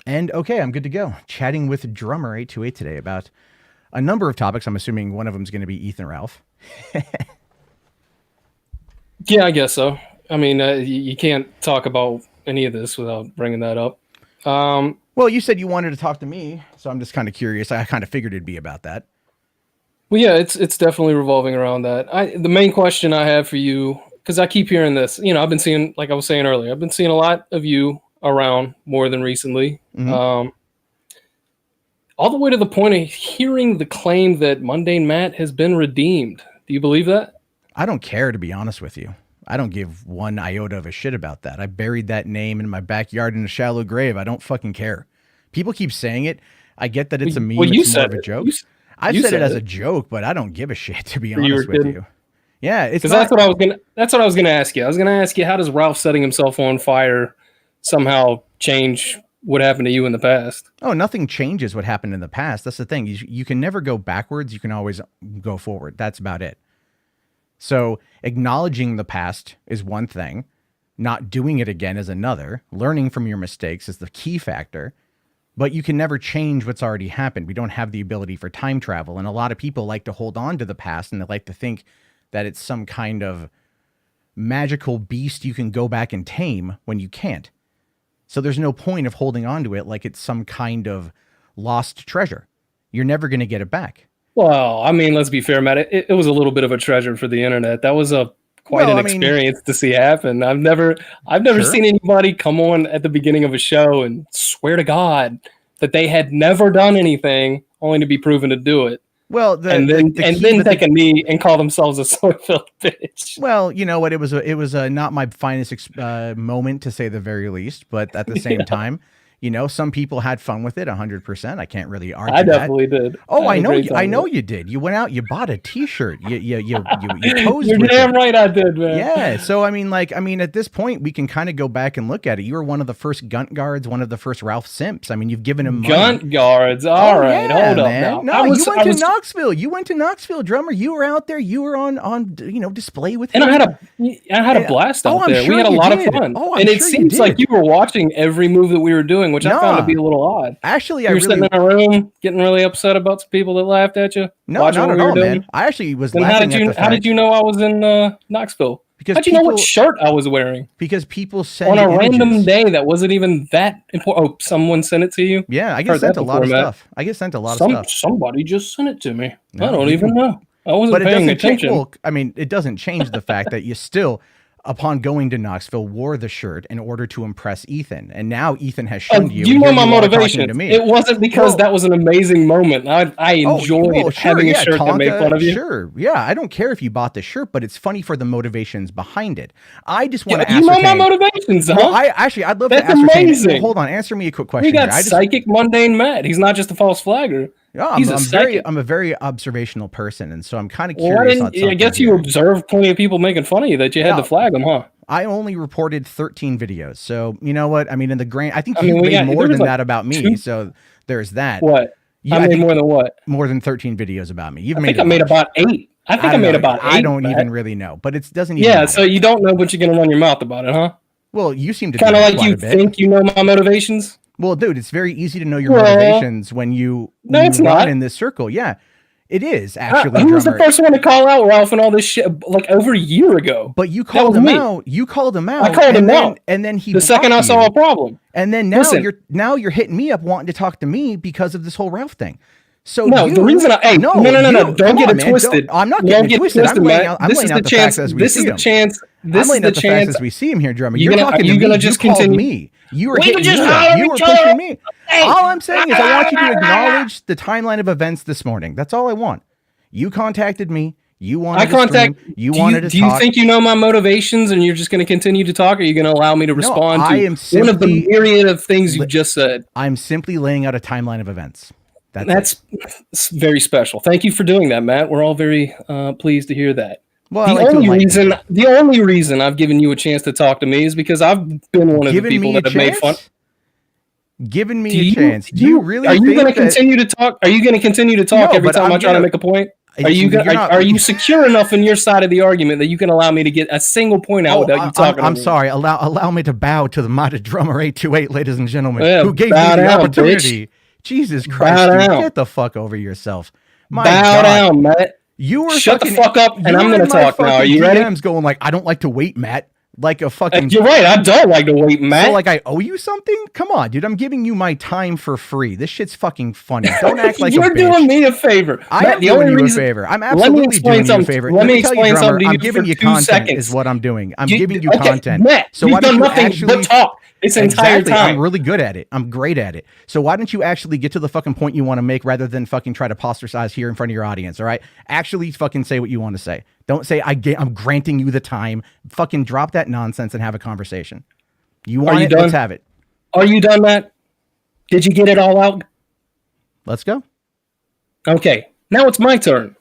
And okay, I'm good to go. Chatting with Drumr828 today about a number of topics. I'm assuming one of them is going to be Ethan Ralph. Yeah, I guess so. I mean, you can't talk about any of this without bringing that up. Well, you said you wanted to talk to me, so I'm just kind of curious. I kind of figured it'd be about that. Well, yeah, it's definitely revolving around that. The main question I have for you, because I keep hearing this, I've been seeing, like I was saying earlier, I've been seeing a lot of you around more than recently. Mm-hmm. All the way to the point of hearing the claim that Mundane Matt has been redeemed. Do you believe that? I don't care, to be honest with you. I don't give one iota of a shit about that. I buried that name in my backyard in a shallow grave. I don't fucking care. People keep saying it. I get that it's a meme. It's more of a joke. I've said it as a joke, but I don't give a shit, to be honest with you. Yeah, it's that's what I was gonna ask you. I was gonna ask you, how does Ralph setting himself on fire somehow change what happened to you in the past? Oh, nothing changes what happened in the past. That's the thing. You can never go backwards. You can always go forward. That's about it. So acknowledging the past is one thing. Not doing it again is another. Learning from your mistakes is the key factor. But you can never change what's already happened. We don't have the ability for time travel. And a lot of people like to hold on to the past, and they like to think that it's some kind of magical beast you can go back and tame when you can't. So there's no point of holding on to it like it's some kind of lost treasure. You're never going to get it back. Well, I mean, let's be fair, Matt. It was a little bit of a treasure for the internet. That was quite an experience to see happen. I've never seen anybody come on at the beginning of a show and swear to God that they had never done anything, only to be proven to do it. Well, then take a knee and call themselves a soy-filled bitch. Well, you know what? It was not my finest moment, to say the very least. But at the same time, some people had fun with it 100%. I can't really argue. I definitely did. Oh, I know you did. You went out, you bought a T-shirt. You posed. You're damn right I did, man. Yeah. So I mean, at this point, we can kind of go back and look at it. You were one of the first Gunt guards, one of the first Ralph Simps. I mean, you've given him money. Gunt guards. All right, yeah, hold man. up. Now. No, you went to Knoxville. You went to Knoxville, Drummer. You were out there. You were on display with him. And I had a blast out there. We had a lot of fun. And it seems like you were watching every move that we were doing, which I found to be a little odd. Actually, you were sitting in a room getting really upset about some people that laughed at you. No, not at all, man. I actually was laughing at the fact. How did you know I was in Knoxville? Because how'd you know what shirt I was wearing? Because people sent on a random day that wasn't even that important. Oh, someone sent it to you? Yeah, I get sent a lot of stuff. Somebody just sent it to me. I don't even know. I wasn't paying attention. It doesn't change the fact that you still, upon going to Knoxville, wore the shirt in order to impress Ethan. And now Ethan has shunned you. You know my motivation. It wasn't because that was an amazing moment. I enjoyed having a shirt that made fun of you. Sure. Yeah, I don't care if you bought the shirt, but it's funny for the motivations behind it. I just want to ascertain. You know my motivations, huh? Well, I'd love to ascertain. That's amazing. Hold on, answer me a quick question. We got psychic Mundane Matt. He's not just a false flagger. Yeah, I'm a very observational person, and so I'm kind of curious. I guess you observed plenty of people making fun of you that you had to flag them, huh? I only reported 13 videos, so you know what? I mean, in the grand, I think you made more than that about me. So there's that. What? I made more than what? More than 13 videos about me. I think I made about 8. I don't even really know, but it doesn't even matter. So you don't know, but you're gonna run your mouth about it, huh? Well, you seem to kind of like you think you know my motivations. Well, dude, it's very easy to know your motivations when you run in this circle. Yeah, it is actually. Who was the first one to call out Ralph and all this shit like over a year ago? But you called him out. You called him out. I called him out, and then he. The second I saw a problem, and then now you're hitting me up wanting to talk to me because of this whole Ralph thing. So no, the reason don't get it twisted. I'm not getting it twisted. I'm laying out the facts as we see them. This is the chance. This is the chance as we see him here, Drummer. You're talking to me. You called me. You were hitting me. You were pushing me. All I'm saying is I want you to acknowledge the timeline of events this morning. That's all I want. You contacted me. You wanted to stream. You wanted to talk. Do you think you know my motivations and you're just going to continue to talk, or are you going to allow me to respond to one of the myriad of things you just said? I'm simply laying out a timeline of events. That's very special. Thank you for doing that, Matt. We're all very pleased to hear that. Well, the only reason I've given you a chance to talk to me is because I've been one of the people that have made fun. Giving me a chance. Do you really? Are you going to continue to talk? Are you going to continue to talk every time I try to make a point? Are you secure enough in your side of the argument that you can allow me to get a single point out without you talking? I'm sorry. Allow me to bow to the modded Drumr828, ladies and gentlemen, who gave me the opportunity. Bitch. Jesus Christ, dude, get the fuck over yourself. My bow God. Down, Matt. You were shut the fuck up, and I'm going to talk now. Are you ready? DMs going like, I don't like to wait, Matt. Like a fucking. You're right. I don't like to wait, Matt. So like I owe you something? Come on, dude. I'm giving you my time for free. This shit's fucking funny. Don't act like you're doing me a favor. I am doing you a favor. I'm absolutely doing you a favor. Let me explain something to you. I'm giving you content. Seconds. Is what I'm doing. I'm giving you content. Matt, so you've done nothing but talk. This entire time. I'm really good at it. I'm great at it. So why don't you actually get to the fucking point you want to make rather than fucking try to posterize here in front of your audience, all right? Actually fucking say what you want to say. Don't say I'm granting you the time. Fucking drop that nonsense and have a conversation. You want it? Let's have it. Are you done, Matt? Did you get it all out? Let's go. Okay, now it's my turn.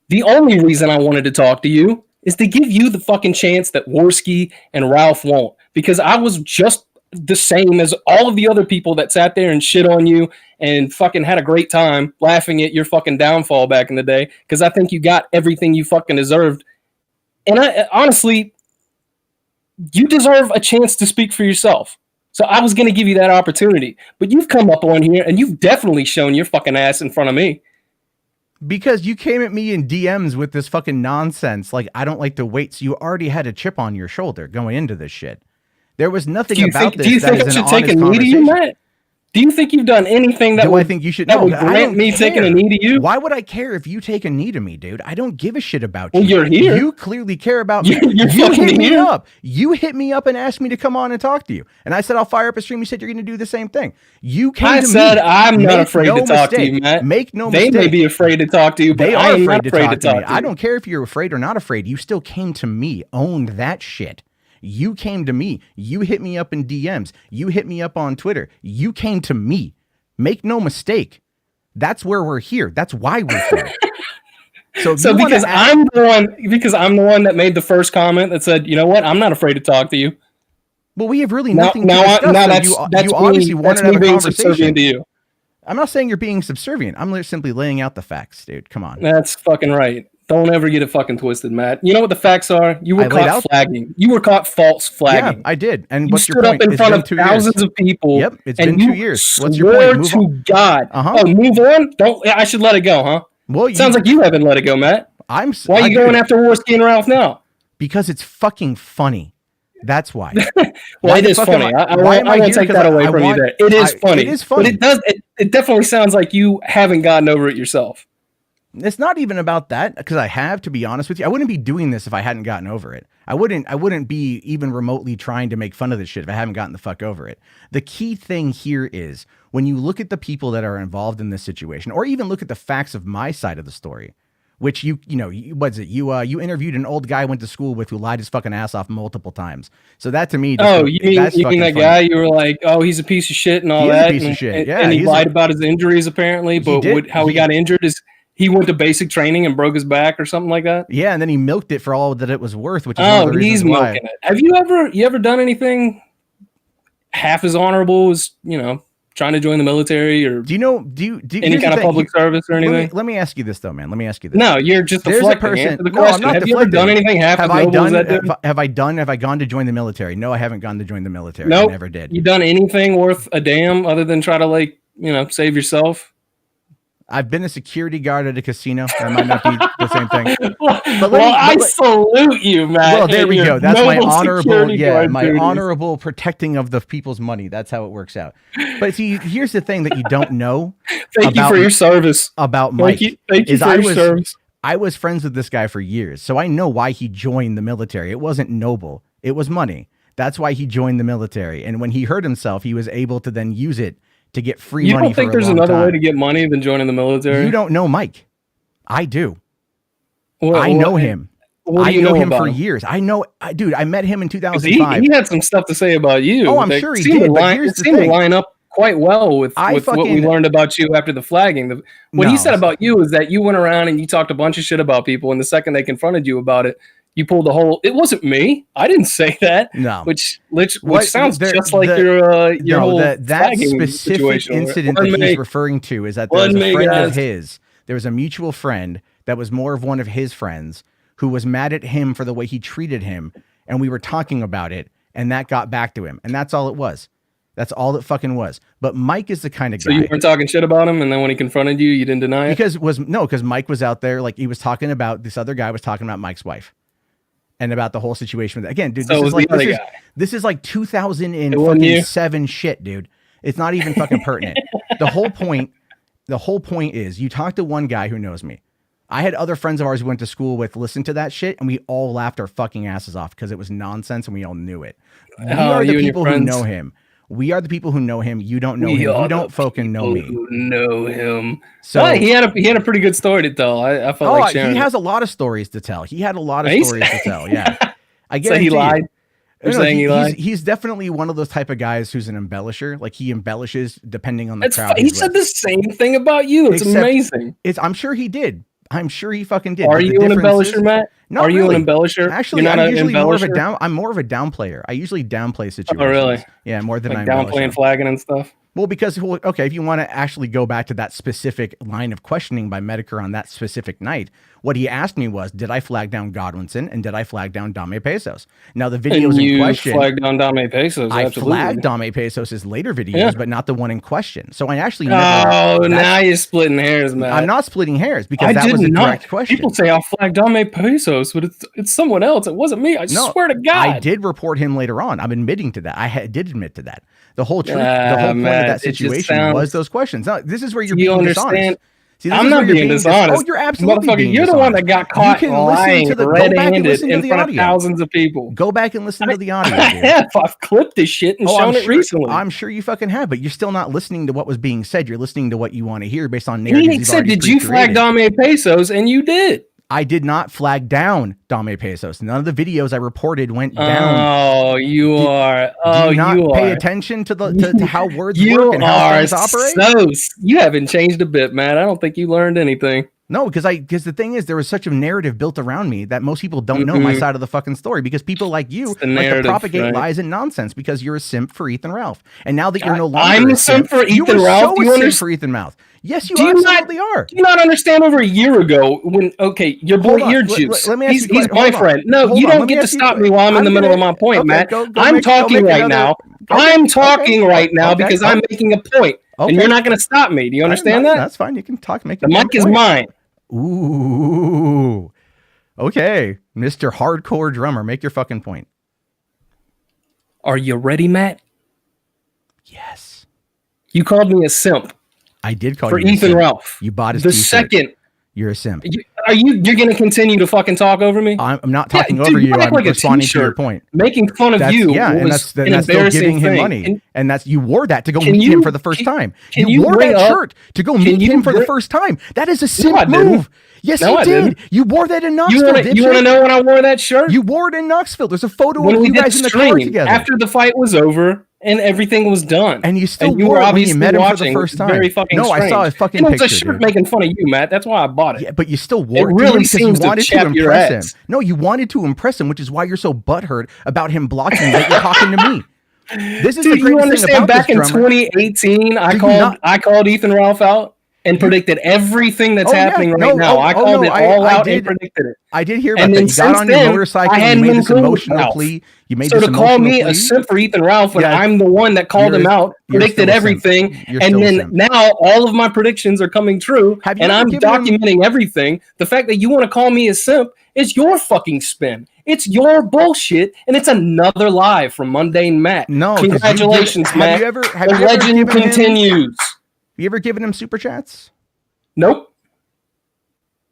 The only reason I wanted to talk to you is to give you the fucking chance that Worski and Ralph won't. Because I was just the same as all of the other people that sat there and shit on you and fucking had a great time laughing at your fucking downfall back in the day, because I think you got everything you fucking deserved. And I honestly, you deserve a chance to speak for yourself. So I was going to give you that opportunity, but you've come up on here and you've definitely shown your fucking ass in front of me. Because you came at me in DMs with this fucking nonsense. Like, I don't like to wait. So you already had a chip on your shoulder going into this shit. There was nothing about this. Do you think I should take a knee to you, Matt? Do you think you've done anything that would grant me taking a knee to you? Why would I care if you take a knee to me, dude? I don't give a shit about you. Well, you're here. You clearly care about me. You hit me up. You hit me up and asked me to come on and talk to you. And I said, I'll fire up a stream. You said you're going to do the same thing. You came to me. I said, I'm not afraid to talk to you, Matt. Make no mistake. They may be afraid to talk to you, but I am not afraid to talk to you. I don't care if you're afraid or not afraid. You still came to me. Owned that shit. You came to me. You hit me up in DMs. You hit me up on Twitter. You came to me. Make no mistake. That's where we're here. That's why we're here. So because I'm the one that made the first comment that said, you know what, I'm not afraid to talk to you. Well, we have really nothing to discuss. That's you obviously wanted to have a conversation. To you. I'm not saying you're being subservient. I'm simply laying out the facts, dude. Come on. That's fucking right. Don't ever get it fucking twisted, Matt. You know what the facts are? You were caught flagging. You were caught false flagging. Yeah, I did. And what's your point? You stood up in front of thousands of people. Yep, it's been 2 years. What's your point? Move on. God. Oh, move on? I should let it go, huh? Well, sounds like you haven't let it go, Matt. Why are you going after Worski and Ralph now? Because it's fucking funny. That's why. Well, it is funny. I won't take that away from you there. It is funny. It is funny. But it definitely sounds like you haven't gotten over it yourself. It's not even about that, because I have, to be honest with you. I wouldn't be doing this if I hadn't gotten over it. I wouldn't be even remotely trying to make fun of this shit if I haven't gotten the fuck over it. The key thing here is when you look at the people that are involved in this situation, or even look at the facts of my side of the story, which you interviewed an old guy I went to school with who lied his fucking ass off multiple times. So that to me, you mean that guy? You were like, oh, he's a piece of shit and all that. He's a piece of shit. Yeah, and he lied about his injuries apparently, but how he got injured is he went to basic training and broke his back or something like that. Yeah, and then he milked it for all that it was worth, which is one of the reasons why. Milking it. Have you ever done anything half as honorable as, trying to join the military, or do any kind of public service or anything? Let me ask you this though, man. Let me ask you this. No, you're just deflecting. Answer the question. No, have you ever done anything half as noble as that? Have I gone to join the military? No, I haven't gone to join the military. Nope. I never did. You done anything worth a damn other than try to save yourself? I've been a security guard at a casino. That might not be the same thing. I salute you, man. Well, there we go. That's my honorable protecting of the people's money. That's how it works out. But see, here's the thing that you don't know. Thank you for your service. About Mike. Thank you for your service. I was friends with this guy for years, so I know why he joined the military. It wasn't noble. It was money. That's why he joined the military. And when he hurt himself, he was able to then use it to get free money. You don't think there's another way to get money than joining the military? You don't know Mike. I do. I know him. I know him for years. I know, dude, I met him in 2005. He had some stuff to say about you. Oh, I'm sure he did. It seemed to line up quite well with what we learned about you after the flagging. What he said about you is that you went around and you talked a bunch of shit about people, and the second they confronted you about it, you pulled the whole. It wasn't me. I didn't say that. No. Which sounds just like your whole that specific incident that he's referring to is that there's a friend of his. There was a mutual friend that was more of one of his friends who was mad at him for the way he treated him. And we were talking about it, and that got back to him. And that's all it was. That's all it fucking was. But Mike is the kind of guy. So you weren't talking shit about him, and then when he confronted you, you didn't deny it? Because Mike was out there, like he was talking about, this other guy was talking about Mike's wife. And about the whole situation with it. Again, dude, this is like 2007 shit, dude. It's not even fucking pertinent. The whole point is you talk to one guy who knows me. I had other friends of ours who went to school with listen to that shit, and we all laughed our fucking asses off because it was nonsense and we all knew it. We are the people who know him. We are the people who know him. You don't know him. You don't fucking know me. Know him. So he had a pretty good story to tell. I felt like sharing. He has a lot of stories to tell. He had a lot of stories to tell. Yeah, I guess he lied. He's definitely one of those type of guys who's an embellisher. Like he embellishes depending on the crowd. He said the same thing about you. It's amazing. I'm sure he did. I'm sure he fucking did. Are you an embellisher, Matt? Are you an embellisher? Actually, I'm usually more of a downplayer. I usually downplay situations. Oh, really? Yeah, more than like downplaying flagging and stuff. Well, because, okay, if you want to actually go back to that specific line of questioning by Medicare on that specific night, what he asked me was, did I flag down Godwinson and did I flag down Dame Pesos? Now, the videos in question... you flagged down Dame Pesos, I flagged Dame Pesos' later videos, but not the one in question. So I actually never... Oh, now you're splitting hairs, man. I'm not splitting hairs because that was a direct question. People say I flagged Dame Pesos, but it's someone else. It wasn't me. I swear to God. I did report him later on. I'm admitting to that. Did admit to that. The whole truth, the whole point of that situation was those questions. Now, this is where you're being dishonest. See, I'm not being dishonest. Oh, you're absolutely being You're dishonest. the one that got caught lying red-handed in front of thousands of people. Go back and listen to the audio. I've clipped this shit and shown it recently. I'm sure you fucking have, but you're still not listening to what was being said. You're listening to what you want to hear based on narratives. He said, did you flag Dame Pesos? And you did. I did not flag down Dame Pesos. None of the videos I reported went down. Oh, you are. Do you not pay attention to to how words work and how things operate? You haven't changed a bit, man. I don't think you learned anything. No, because the thing is, there was such a narrative built around me that most people don't know my side of the fucking story because people like you like to propagate lies and nonsense because you're a simp for Ethan Ralph. And now that you're no longer I'm a simp for Ethan Ralph. You were so a simp for Ethan Ralph. Yes, you absolutely are. Do you not understand over a year ago when, your boy Earjuice, he's my friend. No, you don't get to stop me while I'm in the middle of my point, Matt. I'm talking right now. I'm talking right now because I'm making a point. And you're not going to stop me. Do you understand that? That's fine. You can talk. The mic is mine. Ooh. Okay. Mr. Hardcore Drummer, make your fucking point. Are you ready, Matt? Yes. You called me a simp. I did call you for Ethan Ralph. You bought his t-shirt. Second. You're a simp. You're going to continue to fucking talk over me? I'm not talking over you. I'm responding to your point. Making fun of you. Yeah, and that's still giving him money. And that's you wore that to go meet him for the first time. You wore that shirt to go meet him for the first time. That is a simp move. Yes, you did. You wore that in Knoxville. You want to know when I wore that shirt? You wore it in Knoxville. There's a photo of you guys in the car together. After the fight was over. And everything was done. And you still wore it when you met him for the first time. Very fucking strange. I saw a fucking picture. It's a shirt making fun of you, Matt. That's why I bought it. Yeah, but you still wore it. It really seems to chap your ass. No, you wanted to impress him, which is why you're so butthurt about him blocking you that you're talking to me. This is the greatest thing about back in 2018, I called Ethan Ralph out and predicted everything that's happening right now. I called it all out and predicted it. I did hear about that. You got on your motorcycle, you made this emotional plea. So to call me a simp for Ethan Ralph when I'm the one that called him out, predicted everything, and then now all of my predictions are coming true, and I'm documenting everything. The fact that you want to call me a simp is your fucking spin. It's your bullshit, and it's another lie from Mundane Matt. No, congratulations, Matt. The legend continues. You ever given him super chats? Nope.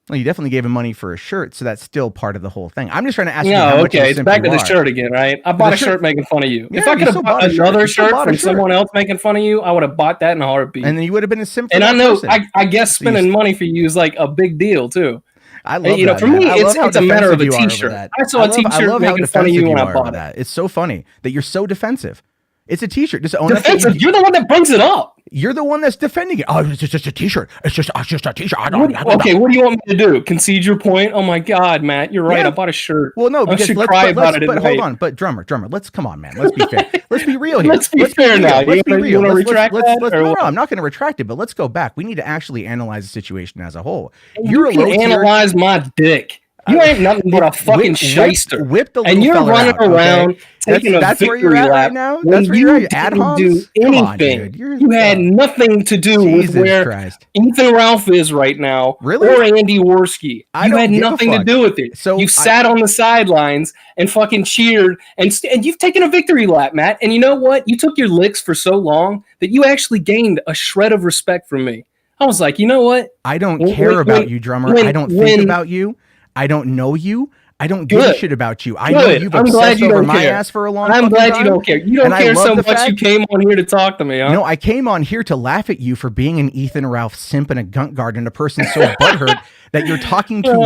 Well, you definitely gave him money for a shirt, so that's still part of the whole thing. I'm just trying to ask you how much it's back to the shirt again, right? I bought a shirt making fun of you. If I could have bought another shirt from someone else making fun of you, I would have bought that in a heartbeat. And then you would have been a simp for that person. I guess spending money for you is like a big deal, too. I love that. For me, it's a matter of a t-shirt. I saw a t-shirt making fun of you when I bought it. It's so funny that you're so defensive. It's a t-shirt. Just own defensive. You're the one that brings it up. You're the one that's defending it. Oh, it's just a t-shirt. It's just a t-shirt. Okay, what do you want me to do? Concede your point? Oh my God, Matt, you're right. I bought a shirt. Well, no, because let's cry about it. But hold on, but drummer, let's come on, man. Let's be fair. Let's be real here. Let's be fair now. You want to retract that? No, I'm not going to retract it. But let's go back. We need to actually analyze the situation as a whole. You can analyze my dick. You ain't nothing but a fucking shyster. And you're running around taking that's a victory lap right now. That's where you're at. Didn't do anything. You had nothing to do with where Ethan Ralph is right now, really? Or Andy Worski. You had nothing to do with it. So you sat on the sidelines and fucking cheered, and you've taken a victory lap, Matt. And you know what? You took your licks for so long that you actually gained a shred of respect from me. I was like, you know what? I don't care about you, drummer. I don't think about you. I don't know you. I don't give a shit about you. I know you've obsessed over my ass for a long time. I'm glad you don't care. You don't care so much you came on here to talk to me, huh? No, I came on here to laugh at you for being an Ethan Ralph simp and a gunt guard and a person so butthurt that you're talking to me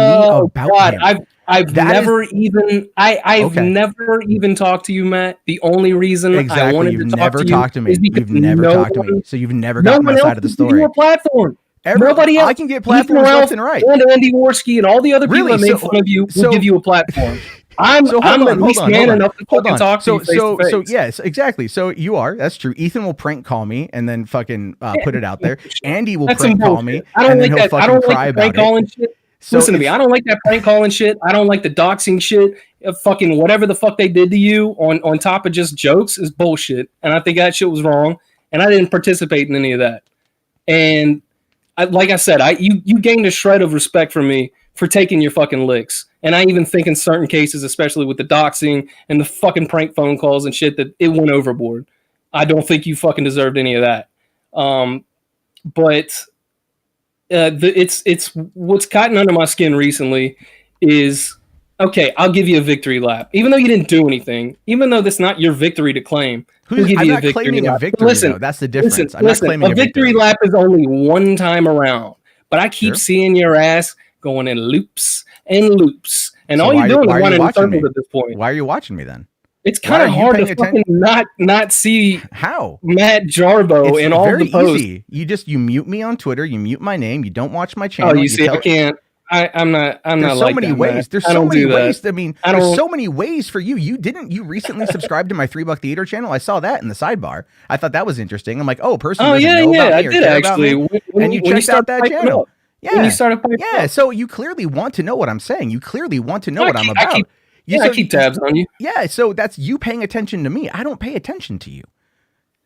about him. I've never even talked to you, Matt. The only reason I wanted to talk to you is because you've never talked to me. So you've never gotten my side of the story. Your platform. Nobody else. I can get platforms left and right. And Andy Worski and all the other people that made fun of you will give you a platform. I'm at least man enough to fucking talk to you face to face. So yes, exactly. So you are. That's true. Ethan will prank call me and then fucking put it out there. Andy will prank call me and then he'll fucking cry about it. Listen to me. I don't like that prank calling shit. I don't like the doxing shit. Fucking whatever the fuck they did to you on top of just jokes is bullshit. And I think that shit was wrong. And I didn't participate in any of that. And like I said, you gained a shred of respect from me for taking your fucking licks. And I even think in certain cases, especially with the doxing and the fucking prank phone calls and shit, that it went overboard. I don't think you fucking deserved any of that. But it's what's gotten under my skin recently is, okay, I'll give you a victory lap. Even though you didn't do anything, even though that's not your victory to claim. I'm not claiming a victory, though. That's the difference. Listen, a victory lap is only one time around. But I keep seeing your ass going in loops and loops. And all you're doing is running in circles at this point. Why are you watching me then? It's kind of hard to fucking not see how Matt Jarbo in all the posts. Easy. You mute me on Twitter. You mute my name. You don't watch my channel. Oh, you see, I can't. I'm not. There's so many ways. There's so many ways. I mean, there's so many ways for you. You recently subscribed to my $3 Theater channel. I saw that in the sidebar. I thought that was interesting. I'm like, oh, person doesn't know about me or care about me. And you checked out that channel. Yeah. Yeah. So you clearly want to know what I'm saying. You clearly want to know what I'm about. I keep tabs on you. Yeah. So that's you paying attention to me. I don't pay attention to you.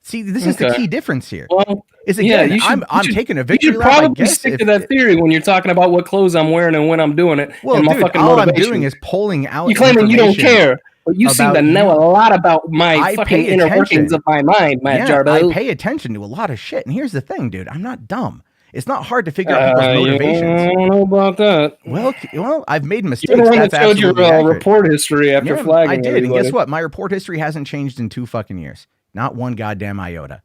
See, this is the key difference here. Well, I'm taking a victory lap. You should probably stick to that theory when you're talking about what clothes I'm wearing and when I'm doing it. Well, dude, all I'm doing is pulling out. You claiming you don't care, but you seem to know a lot about my fucking inner workings of my mind, Matt Jarbo. I pay attention to a lot of shit. And here's the thing, dude. I'm not dumb. It's not hard to figure out people's motivations. I don't know about that. Well, I've made mistakes. You're the one that showed your report history after flagging. I did. And guess what? My report history hasn't changed in 2 fucking years. Not one goddamn iota.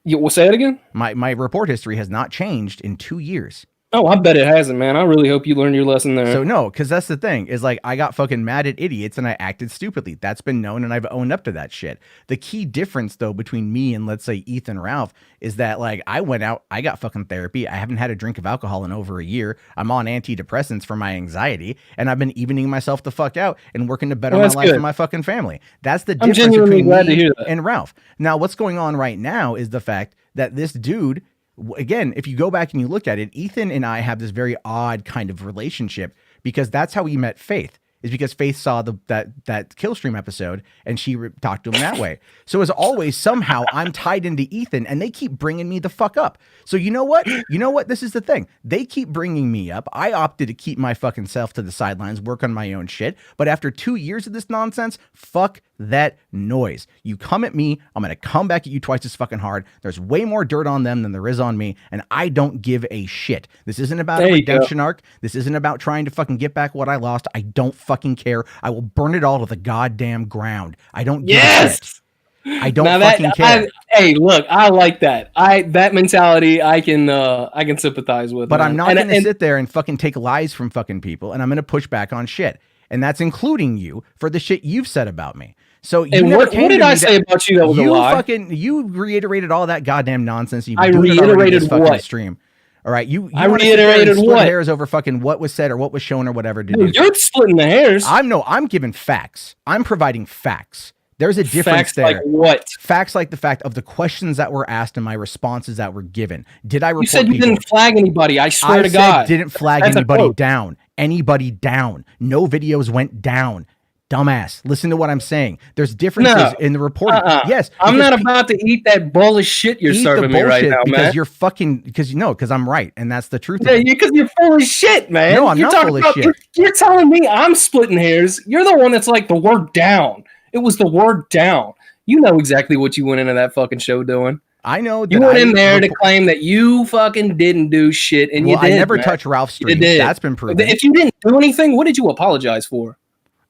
We'll say it again? My report history has not changed in 2 years. Oh, I bet it hasn't, man. I really hope you learned your lesson there. So no, because that's the thing, is like I got fucking mad at idiots and I acted stupidly. That's been known and I've owned up to that shit. The key difference though between me and let's say Ethan Ralph is that like I went out, I got fucking therapy. I haven't had a drink of alcohol in over a year. I'm on antidepressants for my anxiety and I've been evening myself the fuck out and working to better my life and my fucking family. That's the difference between me and Ralph. Now what's going on right now is the fact that this dude, again, if you go back and you look at it, Ethan and I have this very odd kind of relationship because that's how we met Faith, is because Faith saw that Killstream episode and she talked to him that way. So as always, somehow I'm tied into Ethan and they keep bringing me the fuck up. So you know what? This is the thing. They keep bringing me up. I opted to keep my fucking self to the sidelines, work on my own shit. But after 2 years of this nonsense, fuck that noise. You come at me, I'm going to come back at you twice as fucking hard. There's way more dirt on them than there is on me, and I don't give a shit. This isn't about a redemption arc. This isn't about trying to fucking get back what I lost. I don't fucking care. I will burn it all to the goddamn ground. I don't give a shit. I don't fucking care. Hey, look, I like that. That mentality I can sympathize with. But man. I'm not going to sit there and fucking take lies from fucking people, and I'm going to push back on shit. And that's including you for the shit you've said about me. So you and never what did I say about you that was a lie? You reiterated all that goddamn nonsense. I reiterated this what? Stream. All right, you I want to reiterated split hairs over fucking what was said or what was shown or whatever. You're splitting the hairs. I'm giving facts. I'm providing facts. There's a difference facts there. Like what? Facts like the fact of the questions that were asked and my responses that were given. Did I report You said you people? Didn't flag anybody. I swear to God. God. Didn't flag anybody down. Anybody down. No videos went down. Dumbass. Listen to what I'm saying. There's differences in the reporting. Yes. I'm not about to eat that bowl of shit you're serving me right now, because man. You're fucking, because I'm right. And that's the truth. Yeah, because you're full of shit, man. No, I'm not full of shit. You're telling me I'm splitting hairs. You're the one that's like the word down. It was the word down. You know exactly what you went into that fucking show doing. I know that you went in there to claim that you fucking didn't do shit, and you did. I never touched Ralph's stream. That's been proven. If you didn't do anything, what did you apologize for?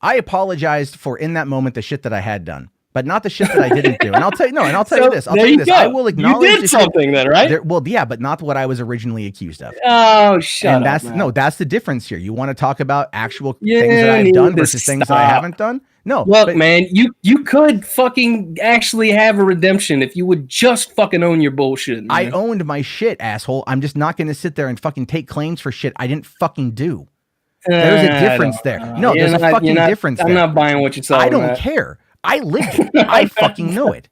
I apologized for in that moment the shit that I had done, but not the shit that I didn't do. And I'll tell you, I'll tell you this. I will acknowledge you did something then, right? But not what I was originally accused of. Oh, shut up. That's the difference here. You want to talk about actual things that I've done versus things that I haven't done? No. Look, man, you could fucking actually have a redemption if you would just fucking own your bullshit. Man. I owned my shit, asshole. I'm just not going to sit there and fucking take claims for shit I didn't fucking do. There's a difference there. No, there's a fucking difference there. I'm not buying what you're selling. I don't care. I lived it. I fucking know it.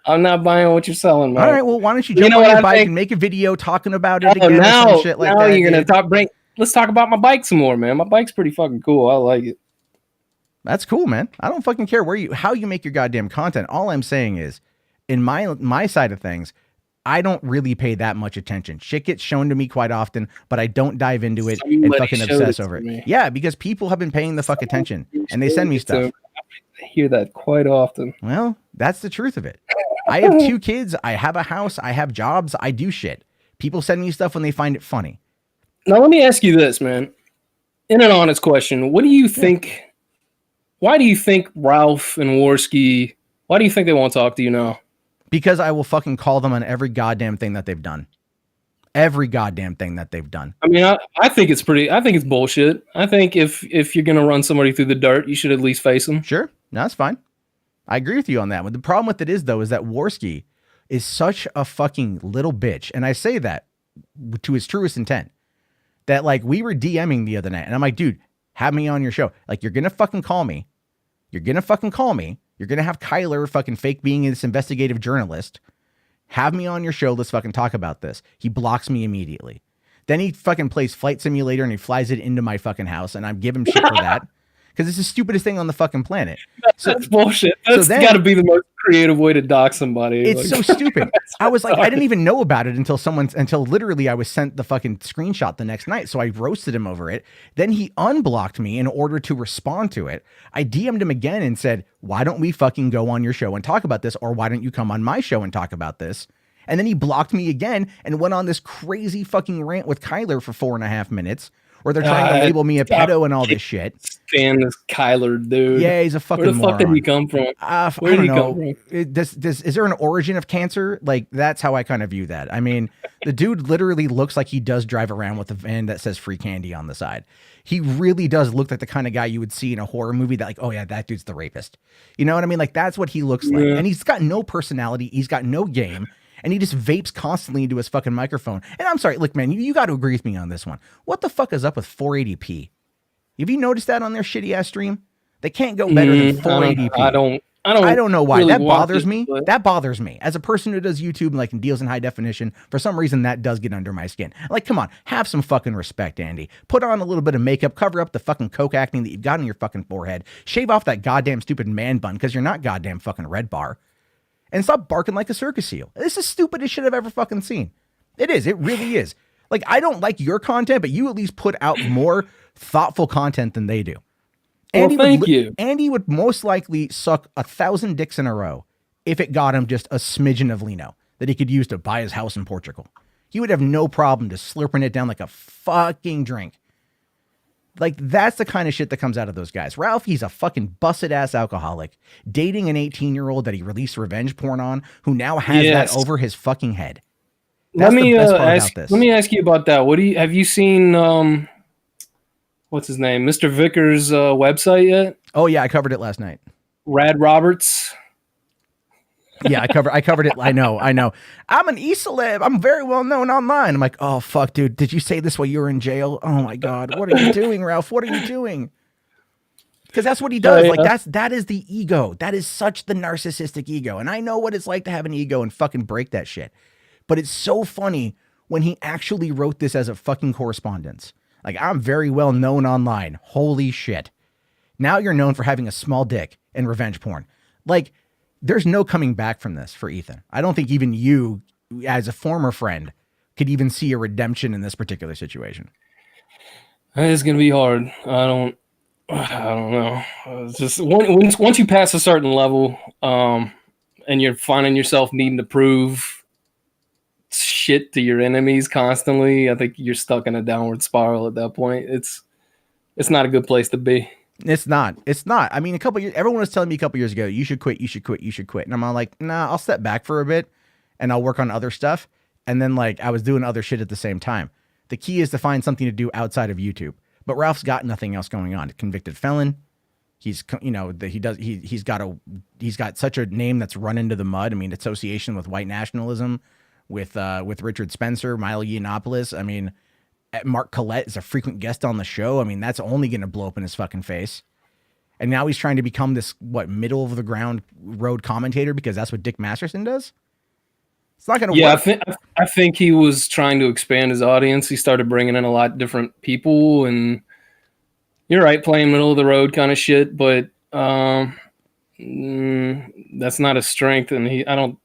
I'm not buying what you're selling, man. All right, well, why don't you jump on your bike and make a video talking about it again or some shit like that? You're going to let's talk about my bike some more, man. My bike's pretty fucking cool. I like it. That's cool, man. I don't fucking care how you make your goddamn content. All I'm saying is, in my side of things, I don't really pay that much attention. Shit gets shown to me quite often, but I don't dive into it and fucking obsess over it. Yeah, because people have been paying the fuck attention and they send me stuff. I hear that quite often. Well, that's the truth of it. I have 2 kids. I have a house. I have jobs. I do shit. People send me stuff when they find it funny. Now, let me ask you this, man. In an honest question, what do you think? Why do you think Ralph and Worski, why do you think they won't talk to you now? Because I will fucking call them on every goddamn thing that they've done. Every goddamn thing that they've done. I mean, I think it's bullshit. I think if you're going to run somebody through the dirt, you should at least face them. Sure. No, that's fine. I agree with you on that. But the problem with it is, though, is that Worski is such a fucking little bitch. And I say that to his truest intent. That, like, we were DMing the other night. And I'm like, dude, have me on your show. Like, you're going to fucking call me. You're going to fucking call me. You're going to have Kyler fucking fake being this investigative journalist. Have me on your show. Let's fucking talk about this. He blocks me immediately. Then he fucking plays Flight Simulator and he flies it into my fucking house and I give him shit for that. Because it's the stupidest thing on the fucking planet. That's bullshit. That's got to be the most creative way to dox somebody. It's so stupid. I was like, I didn't even know about it until literally I was sent the fucking screenshot the next night. So I roasted him over it. Then he unblocked me in order to respond to it. I DM'd him again and said, why don't we fucking go on your show and talk about this? Or why don't you come on my show and talk about this? And then he blocked me again and went on this crazy fucking rant with Kyler for 4.5 minutes. Where they're trying to label me a pedo and all this shit. Stand this Kyler dude. Yeah, he's a fucking moron. Where the fuck did he come from? Where did he come from? Is there an origin of cancer? Like, that's how I kind of view that. I mean, the dude literally looks like he does drive around with a van that says free candy on the side. He really does look like the kind of guy you would see in a horror movie that, like, oh yeah, that dude's the rapist. You know what I mean? Like, that's what he looks like. And he's got no personality. He's got no game. And he just vapes constantly into his fucking microphone. And I'm sorry, look, man, you got to agree with me on this one. What the fuck is up with 480p? Have you noticed that on their shitty ass stream? They can't go better than 480p. I don't know why. Really that bothers me. But... That bothers me. As a person who does YouTube and like deals in high definition, for some reason that does get under my skin. Like, come on, have some fucking respect, Andy. Put on a little bit of makeup, cover up the fucking coke acne that you've got on your fucking forehead. Shave off that goddamn stupid man bun because you're not goddamn fucking Red Bar. And stop barking like a circus seal. This is the stupidest shit I've ever fucking seen. It is. It really is. Like, I don't like your content, but you at least put out more thoughtful content than they do. Well, thank you. Andy would most likely suck 1,000 dicks in a row if it got him just a smidgen of lino that he could use to buy his house in Portugal. He would have no problem just slurping it down like a fucking drink. Like, that's the kind of shit that comes out of those guys. Ralph, he's a fucking busted ass alcoholic, dating an 18-year-old that he released revenge porn on, who now has that over his fucking head. That's let me ask you about that. Have you seen what's his name, Mr. Vickers' website yet? Oh yeah, I covered it last night. Rad Roberts. Yeah, I covered it. I know. I'm an e-celeb. I'm very well known online. I'm like, oh fuck, dude. Did you say this while you were in jail? Oh my god, what are you doing, Ralph? What are you doing? Because that's what he does. Like that is the ego. That is such the narcissistic ego. And I know what it's like to have an ego and fucking break that shit. But it's so funny when he actually wrote this as a fucking correspondence. Like, I'm very well known online. Holy shit. Now you're known for having a small dick and revenge porn. Like, there's no coming back from this for Ethan. I don't think even you, as a former friend, could even see a redemption in this particular situation. It's gonna be hard. I don't know. It's just once you pass a certain level, and you're finding yourself needing to prove shit to your enemies constantly, I think you're stuck in a downward spiral at that point. It's not a good place to be. It's not. I mean, everyone was telling me a couple years ago, you should quit. And I'm all like, nah, I'll step back for a bit and I'll work on other stuff. And then like I was doing other shit at the same time. The key is to find something to do outside of YouTube. But Ralph's got nothing else going on. Convicted felon. He's got such a name that's run into the mud. I mean, association with white nationalism, with Richard Spencer, Milo Yiannopoulos. I mean, Mark Collette is a frequent guest on the show. I mean, that's only going to blow up in his fucking face. And now he's trying to become this, middle of the ground road commentator because that's what Dick Masterson does. It's not going to work. I think he was trying to expand his audience. He started bringing in a lot of different people, and you're right, playing middle of the road kind of shit, but that's not a strength. And I don't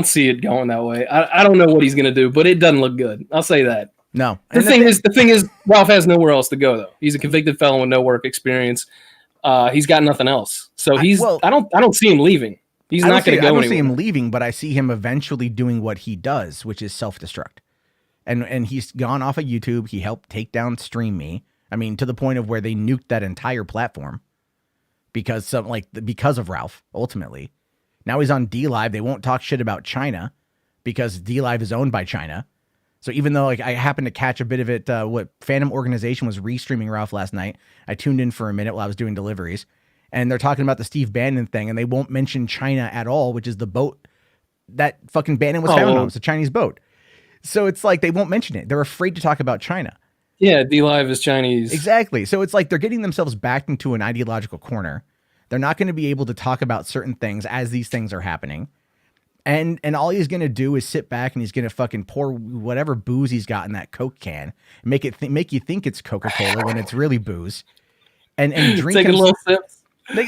see it going that way. I don't know what he's going to do, but it doesn't look good. I'll say that. No. The thing is, Ralph has nowhere else to go though. He's a convicted felon with no work experience. He's got nothing else. So I don't see him leaving. He's not going to go anywhere. I don't see him leaving, but I see him eventually doing what he does, which is self-destruct. And he's gone off of YouTube. He helped take down Stream Me. I mean, to the point of where they nuked that entire platform because of Ralph, ultimately. Now he's on DLive. They won't talk shit about China because DLive is owned by China. So even though I happened to catch a bit of it, what Phantom Organization was restreaming Ralph last night, I tuned in for a minute while I was doing deliveries, and they're talking about the Steve Bannon thing, and they won't mention China at all, which is the boat that fucking Bannon was found on. It's a Chinese boat. So it's like they won't mention it. They're afraid to talk about China. Yeah, DLive is Chinese. Exactly. So it's like they're getting themselves backed into an ideological corner. They're not going to be able to talk about certain things as these things are happening. And all he's going to do is sit back and he's going to fucking pour whatever booze he's got in that Coke can, make you think it's Coca-Cola when it's really booze, and drink. Take a little sips.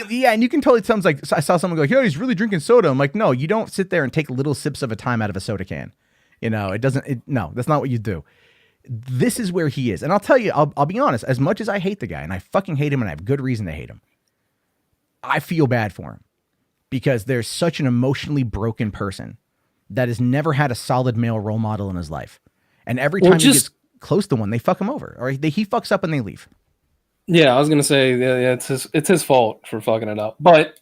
Yeah, and you can totally tell. Like, I saw someone go, "Yo, he's really drinking soda." I'm like, no, you don't sit there and take little sips of a time out of a soda can. No, that's not what you do. This is where he is. And I'll tell you, I'll be honest, as much as I hate the guy, and I fucking hate him, and I have good reason to hate him, I feel bad for him. Because there's such an emotionally broken person that has never had a solid male role model in his life. And every time he gets close to one, they fuck him over. Or he fucks up and they leave. Yeah, I was going to say, yeah, it's his fault for fucking it up. But,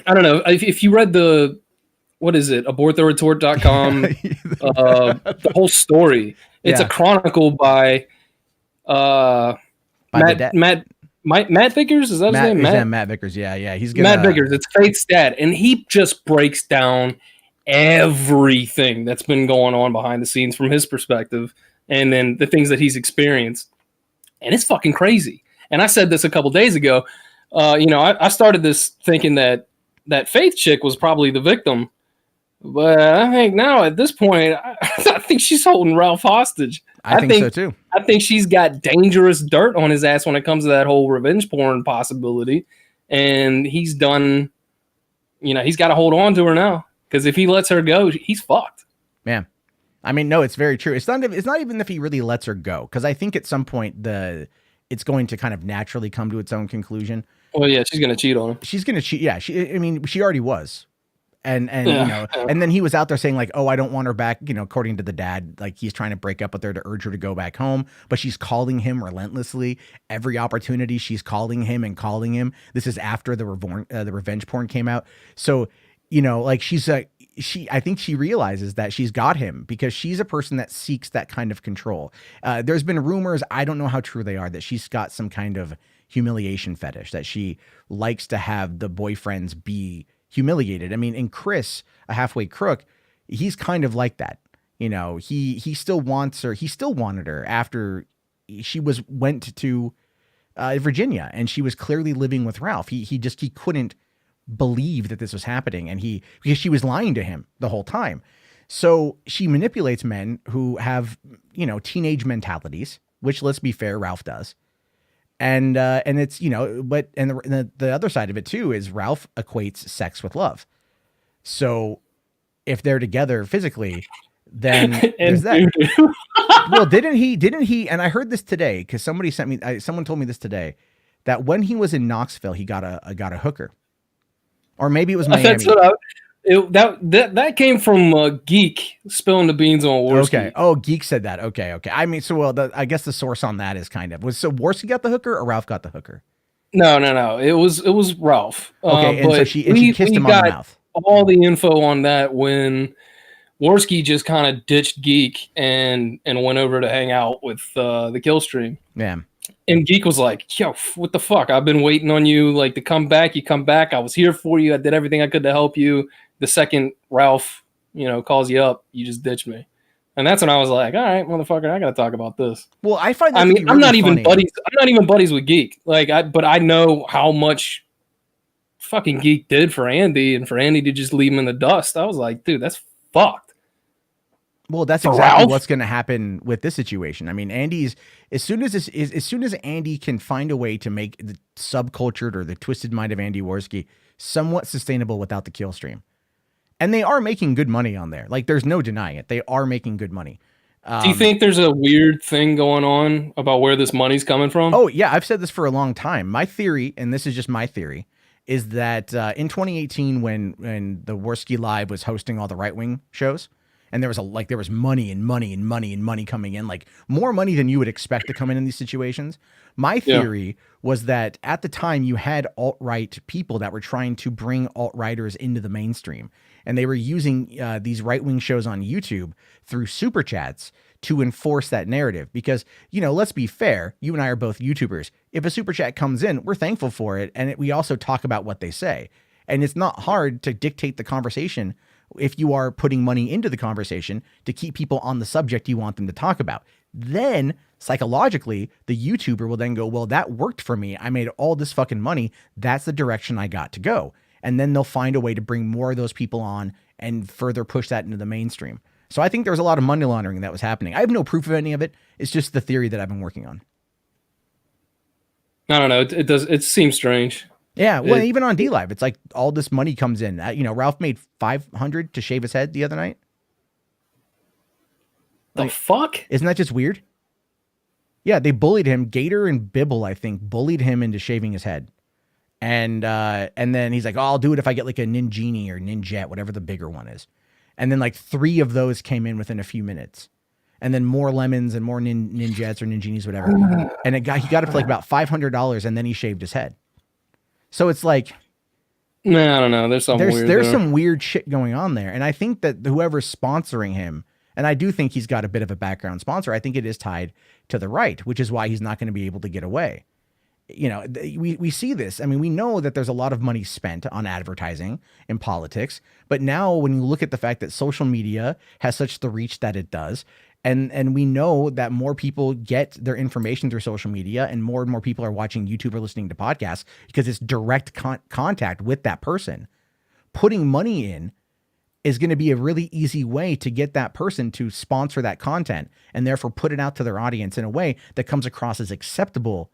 I don't know, if you read aborttheretort.com, the whole story, it's a chronicle by Matt Vickers, is that his name? Matt Vickers, yeah. He's Matt Vickers. It's Faith's dad, and he just breaks down everything that's been going on behind the scenes from his perspective, and then the things that he's experienced, and it's fucking crazy. And I said this a couple days ago. I started this thinking that Faith chick was probably the victim, but I think now at this point, I think she's holding Ralph hostage. I think so too. I think she's got dangerous dirt on his ass when it comes to that whole revenge porn possibility. And he's done, he's got to hold on to her now. Because if he lets her go, he's fucked. Man. I mean, no, it's very true. It's not even if he really lets her go. Because I think at some point it's going to kind of naturally come to its own conclusion. Well, yeah, she's going to cheat on him. She's going to cheat. Yeah, she already was. And and then he was out there saying like, oh, I don't want her back, according to the dad, like he's trying to break up with her to urge her to go back home, but she's calling him relentlessly. Every opportunity she's calling him. This is after the revenge porn came out. So, like I think she realizes that she's got him because she's a person that seeks that kind of control. There's been rumors, I don't know how true they are, that she's got some kind of humiliation fetish, that she likes to have the boyfriends be humiliated. I mean, and Chris, a halfway crook, he's kind of like that. You know, he still wants her. He still wanted her after she went to Virginia, and she was clearly living with Ralph. He couldn't believe that this was happening, and because she was lying to him the whole time. So she manipulates men who have, you know, teenage mentalities, which, let's be fair, Ralph does. And it's, you know, but, and the other side of it too is Ralph equates sex with love. So if they're together physically, then there's that. Well, didn't he, and I heard this today, because someone told me this today, that when he was in Knoxville, he got a hooker. Or maybe it was Miami. That's what that came from Geek spilling the beans on Warski. Okay. Oh, Geek said that. Okay. I mean, so I guess the source on that is kind of Warski got the hooker or Ralph got the hooker? No. It was Ralph. Okay, and so she kissed him on the mouth. All the info on that when Warski just kind of ditched Geek and went over to hang out with the Killstream. Yeah. And Geek was like, yo, what the fuck? I've been waiting on you like to come back. You come back. I was here for you. I did everything I could to help you. The second Ralph, you know, calls you up, you just ditch me. And that's when I was like, all right, motherfucker, I got to talk about this. Well, I find that I mean, really I'm not funny. even buddies with Geek. But I know how much fucking Geek did for Andy, and for Andy to just leave him in the dust. I was like, dude, that's fucked. Well, that's exactly what's going to happen with this situation. I mean, as soon as Andy can find a way to make the subcultured or the twisted mind of Andy Warski somewhat sustainable without the kill stream, and they are making good money on there. Like, there's no denying it. They are making good money. Do you think there's a weird thing going on about where this money's coming from? Oh, yeah. I've said this for a long time. My theory, and this is just my theory, is that in 2018, when the Warski Live was hosting all the right-wing shows, and there was money coming in, like more money than you would expect to come in these situations. My theory was that at the time you had alt-right people that were trying to bring alt-righters into the mainstream, and they were using these right-wing shows on YouTube through super chats to enforce that narrative. Because, you know, let's be fair, you and I are both YouTubers. If a super chat comes in, we're thankful for it, and we also talk about what they say. And it's not hard to dictate the conversation if you are putting money into the conversation to keep people on the subject you want them to talk about. Then psychologically, the YouTuber will then go, well, that worked for me. I made all this fucking money. That's the direction I got to go. And then they'll find a way to bring more of those people on and further push that into the mainstream. So I think there was a lot of money laundering that was happening. I have no proof of any of it. It's just the theory that I've been working on. I don't know. It seems strange. Yeah, well, even on DLive, it's like all this money comes in. You know, Ralph made $500 to shave his head the other night. The fuck? Isn't that just weird? Yeah, they bullied him. Gator and Bibble, I think, bullied him into shaving his head. And then he's like, oh, I'll do it if I get like a Ninjini or Ninjet, whatever the bigger one is. And then like 3 of those came in within a few minutes. And then more lemons and more Ninjets or Ninjinis, whatever. And he got it for like about $500, and then he shaved his head. So it's like, I don't know. There's some weird shit going on there. And I think that whoever's sponsoring him, and I do think he's got a bit of a background sponsor, I think it is tied to the right, which is why he's not going to be able to get away. You know, we see this. I mean, we know that there's a lot of money spent on advertising in politics, but now when you look at the fact that social media has such the reach that it does, and we know that more people get their information through social media, and more people are watching YouTube or listening to podcasts because it's direct contact with that person. Putting money in is going to be a really easy way to get that person to sponsor that content and therefore put it out to their audience in a way that comes across as acceptable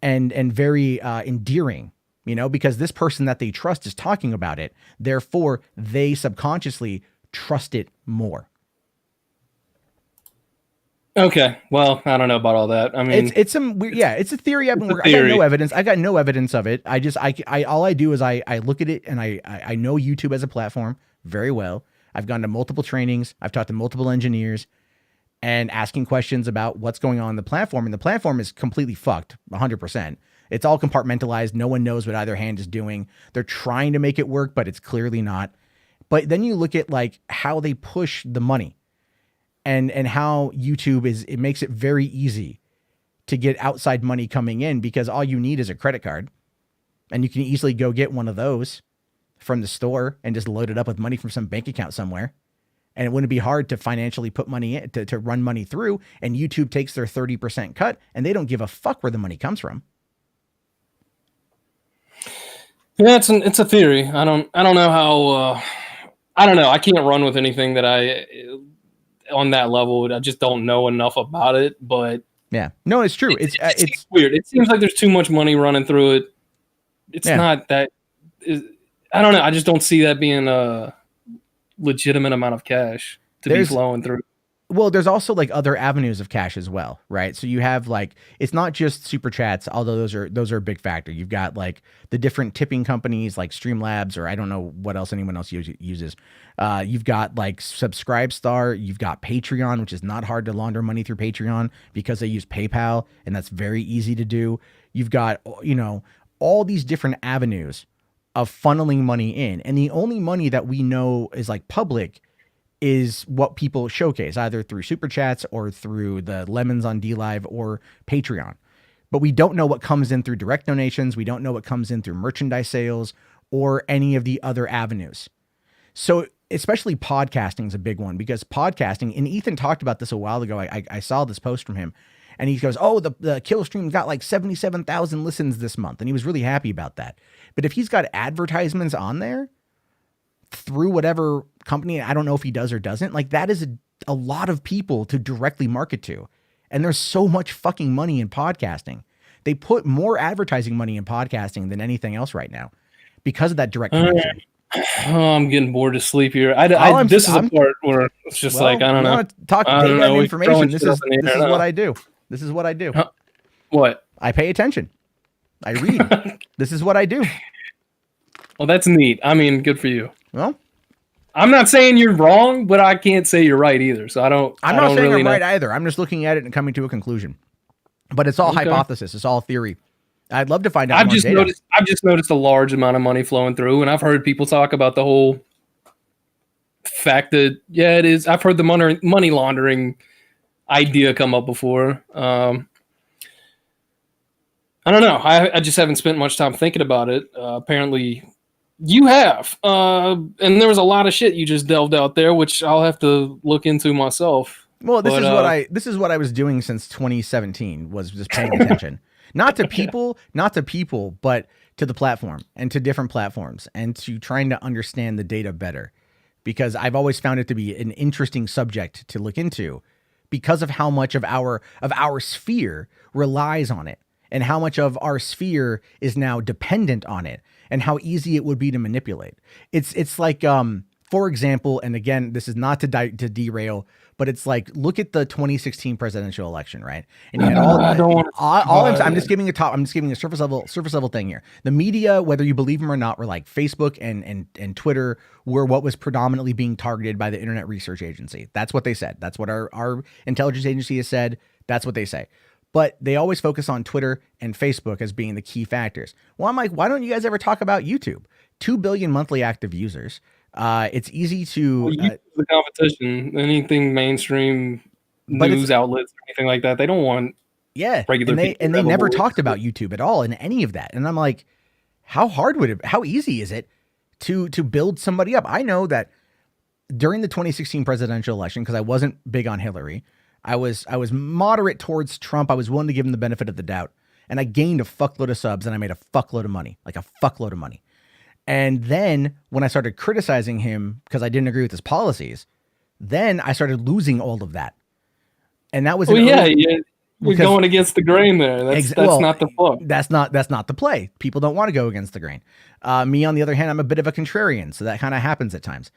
and very endearing, you know, because this person that they trust is talking about it. Therefore, they subconsciously trust it more. Okay, well, I don't know about all that. I mean, it's some weird, it's a theory I've been working. I got no evidence. I got no evidence of it. All I do is I look at it, and I know YouTube as a platform very well. I've gone to multiple trainings. I've talked to multiple engineers and asking questions about what's going on in the platform. And the platform is completely fucked 100%. It's all compartmentalized. No one knows what either hand is doing. They're trying to make it work, but it's clearly not. But then you look at like how they push the money. And how YouTube it makes it very easy to get outside money coming in, because all you need is a credit card, and you can easily go get one of those from the store and just load it up with money from some bank account somewhere. And it wouldn't be hard to financially put money in, to run money through, and YouTube takes their 30% cut, and they don't give a fuck where the money comes from. Yeah, it's a theory. I don't know how. I don't know. I can't run with anything that on that level. I just don't know enough about it. But yeah, no, it's true. It's weird. It seems like there's too much money running through it. It's not that. I don't know. I just don't see that being a legitimate amount of cash to be flowing through. Well, there's also like other avenues of cash as well, right? So you have like, it's not just super chats, although those are a big factor. You've got like the different tipping companies like Streamlabs, or I don't know what else anyone else uses. You've got like Subscribestar. You've got Patreon, which is not hard to launder money through Patreon because they use PayPal, and that's very easy to do. You've got, all these different avenues of funneling money in. And the only money that we know is like public is what people showcase, either through super chats or through the lemons on DLive or Patreon. But we don't know what comes in through direct donations. We don't know what comes in through merchandise sales or any of the other avenues. So especially podcasting is a big one, because podcasting, and Ethan talked about this a while ago. I saw this post from him, and he goes, oh, the Kill Stream got like 77,000 listens this month. And he was really happy about that. But if he's got advertisements on there through whatever company, I don't know if he does or doesn't, like that is a lot of people to directly market to. And there's so much fucking money in podcasting. They put more advertising money in podcasting than anything else right now because of that direct connection. Oh, I'm getting bored to sleep here. This is a part where it's just like, I don't know. Talk data and information. This is what I do. This is what I do. What? I pay attention. I read. This is what I do. Well, that's neat. I mean, good for you. Well, I'm not saying you're wrong, but I can't say you're right either. So I'm not saying really I'm right either. I'm just looking at it and coming to a conclusion. But it's all hypothesis. It's all theory. I'd love to find out more data. I've just noticed a large amount of money flowing through, and I've heard people talk about the whole fact that, it is. I've heard the money laundering idea come up before. I don't know. I just haven't spent much time thinking about it. Apparently you have. And there was a lot of shit you just delved out there, which I'll have to look into myself. Well, this is what I was doing since 2017, was just paying attention. Not to people, but to the platform and to different platforms, and to trying to understand the data better, because I've always found it to be an interesting subject to look into, because of how much of our sphere relies on it, and how much of our sphere is now dependent on it, and how easy it would be to manipulate. It's like, for example, and again, this is not to derail, but it's like, look at the 2016 presidential election, right? And you had I'm just giving a surface level thing here. The media, whether you believe them or not, were like Facebook and Twitter were what was predominantly being targeted by the Internet Research Agency. That's what they said. That's what our intelligence agency has said. That's what they say. But they always focus on Twitter and Facebook as being the key factors. Well, I'm like, why don't you guys ever talk about YouTube? 2 billion monthly active users. It's easy to the competition. Anything mainstream news outlets or anything like that, they don't want regular people. And they never talked about YouTube at all in any of that. And I'm like, how easy is it to build somebody up? I know that during the 2016 presidential election, because I wasn't big on Hillary, I was moderate towards Trump. I was willing to give him the benefit of the doubt, and I gained a fuckload of subs, and I made a fuckload of money, And then when I started criticizing him because I didn't agree with his policies, then I started losing all of that. And that was we're going against the grain there. That's not the play. That's not the play. People don't want to go against the grain. Me, on the other hand, I'm a bit of a contrarian, so that kind of happens at times.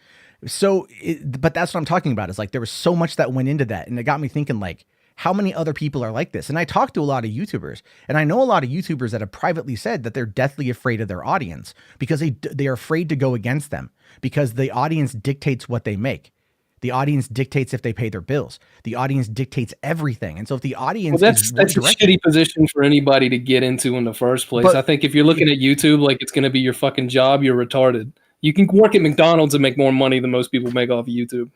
So, but that's what I'm talking about. Is like there was so much that went into that, and it got me thinking, like, how many other people are like this? And I talked to a lot of YouTubers, and I know a lot of YouTubers that have privately said that they're deathly afraid of their audience because they are afraid to go against them, because the audience dictates what they make. The audience dictates if they pay their bills. The audience dictates everything. And so if the audience that's a shitty position for anybody to get into in the first place. But I think if you're looking at YouTube like it's going to be your fucking job, you're retarded. You can work at McDonald's and make more money than most people make off of YouTube.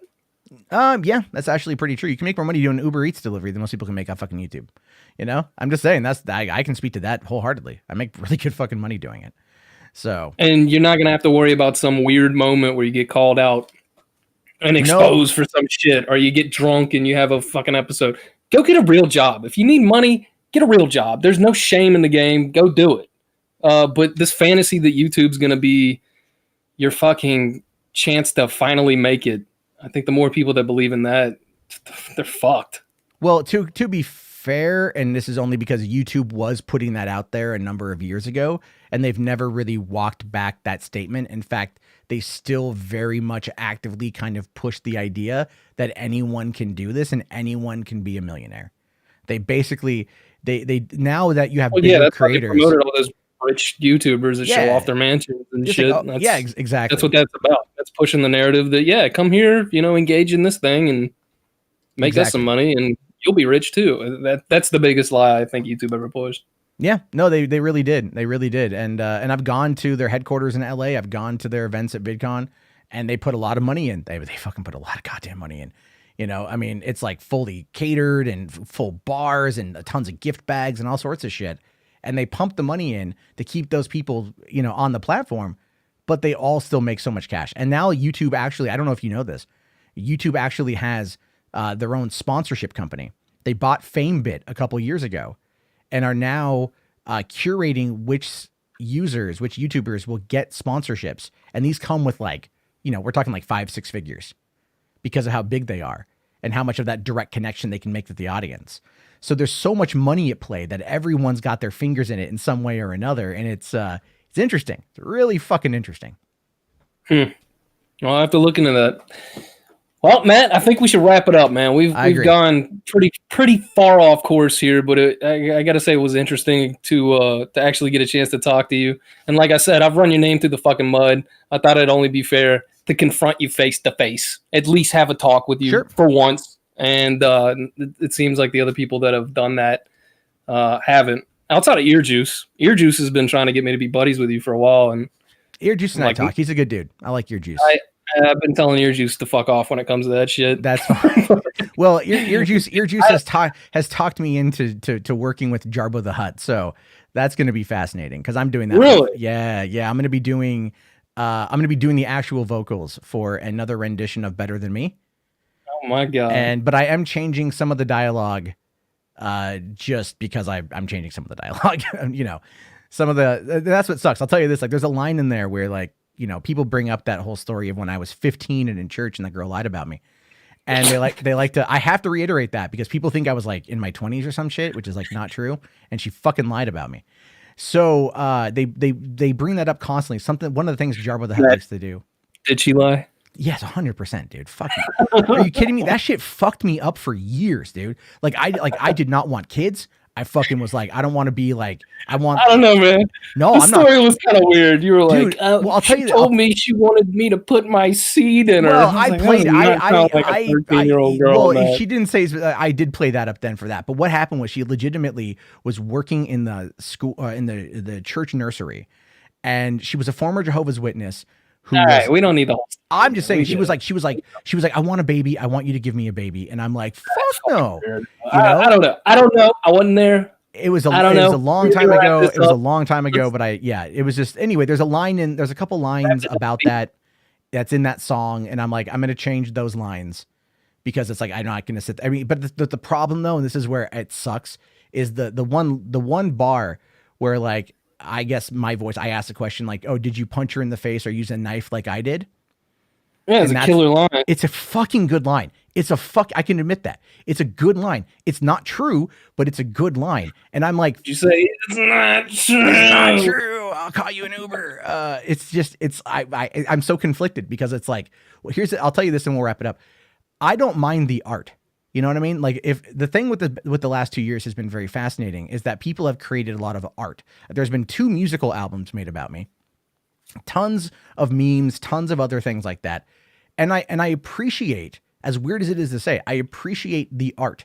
Yeah, that's actually pretty true. You can make more money doing Uber Eats delivery than most people can make on fucking YouTube. You know, I'm just saying I can speak to that wholeheartedly. I make really good fucking money doing it. So, and you're not gonna have to worry about some weird moment where you get called out and exposed for some shit, or you get drunk and you have a fucking episode. Go get a real job. If you need money, get a real job. There's no shame in the game. Go do it. But this fantasy that YouTube's gonna be your fucking chance to finally make it, I think the more people that believe in that, they're fucked. Well, to be fair, and this is only because YouTube was putting that out there a number of years ago, and they've never really walked back that statement. In fact, they still very much actively kind of push the idea that anyone can do this and anyone can be a millionaire. They basically, they now that you have bigger creators. They promoted all those rich YouTubers that show off their mansions and shit. Like, exactly. That's what that's about. That's pushing the narrative that, come here, engage in this thing and make us some money and you'll be rich too. That's the biggest lie I think YouTube ever pushed. Yeah, no, they really did. They really did. And I've gone to their headquarters in LA. I've gone to their events at VidCon, and they put a lot of money in. They fucking put a lot of goddamn money in. I mean, it's like fully catered and full bars and tons of gift bags and all sorts of shit. And they pump the money in to keep those people, on the platform, but they all still make so much cash. And now YouTube actually, I don't know if you know this, YouTube actually has their own sponsorship company. They bought FameBit a couple years ago and are now curating which YouTubers will get sponsorships. And these come with we're talking like 5-6 figures because of how big they are and how much of that direct connection they can make with the audience. So there's so much money at play that everyone's got their fingers in it in some way or another. And it's interesting. It's really fucking interesting. Well, I'll have to look into that. Well, Matt, I think we should wrap it up, man. We've gone pretty far off course here, but I got to say it was interesting to actually get a chance to talk to you. And like I said, I've run your name through the fucking mud. I thought it'd only be fair to confront you face to face, at least have a talk with you for once. And it seems like the other people that have done that haven't. Outside of Earjuice has been trying to get me to be buddies with you for a while. And Earjuice and I talk. He's a good dude. I like Earjuice. I've been telling Earjuice to fuck off when it comes to that shit. That's fine. Well, Earjuice has talked me into working with Jarbo the Hutt, so that's going to be fascinating because I'm doing that. Really? Yeah. I'm going to be doing the actual vocals for another rendition of Better Than Me. Oh my god! But I am changing some of the dialogue, just because I'm changing some of the dialogue. Some of that's what sucks. I'll tell you this: there's a line in there where people bring up that whole story of when I was 15 and in church and the girl lied about me. And they like to, I have to reiterate that because people think I was in my 20s or some shit, which is not true. And she fucking lied about me. So, they bring that up constantly. One of the things Jarbo the Hutt likes to do. Did she lie? Yes, 100%, dude. Fuck you. Are you kidding me? That shit fucked me up for years, dude. I did not want kids. I fucking was I don't want to be I don't know, man. No, the story was kind of weird. You were dude, well, I'll tell you. She told me she wanted me to put my seed in her. Well, I played. Well, she didn't say. I did play that up then for that. But what happened was she legitimately was working in the school, in the church nursery, and she was a former Jehovah's Witness. All right, we don't need the whole story. I'm just saying she was like, I want a baby. I want you to give me a baby. And I'm like, fuck no. I don't know. I wasn't there. It was a long time ago. It was a long time ago, but it was just, anyway, there's a couple lines about that's in that song. And I'm like, I'm going to change those lines because it's I'm not going to sit there. I mean, but the problem though, and this is where it sucks, is the one bar where I guess my voice, I asked a question oh, did you punch her in the face or use a knife like I did? Yeah, it's a killer line. It's a fucking good line. I can admit that. It's a good line. It's not true, but it's a good line. And I'm like, did you say it's not true? It's not true. I'll call you an Uber. I'm so conflicted because it's I'll tell you this and we'll wrap it up. I don't mind the art. You know what I mean? If the thing with the last 2 years has been very fascinating is that people have created a lot of art. There's been 2 musical albums made about me, tons of memes, tons of other things like that. And I appreciate, as weird as it is to say, I appreciate the art.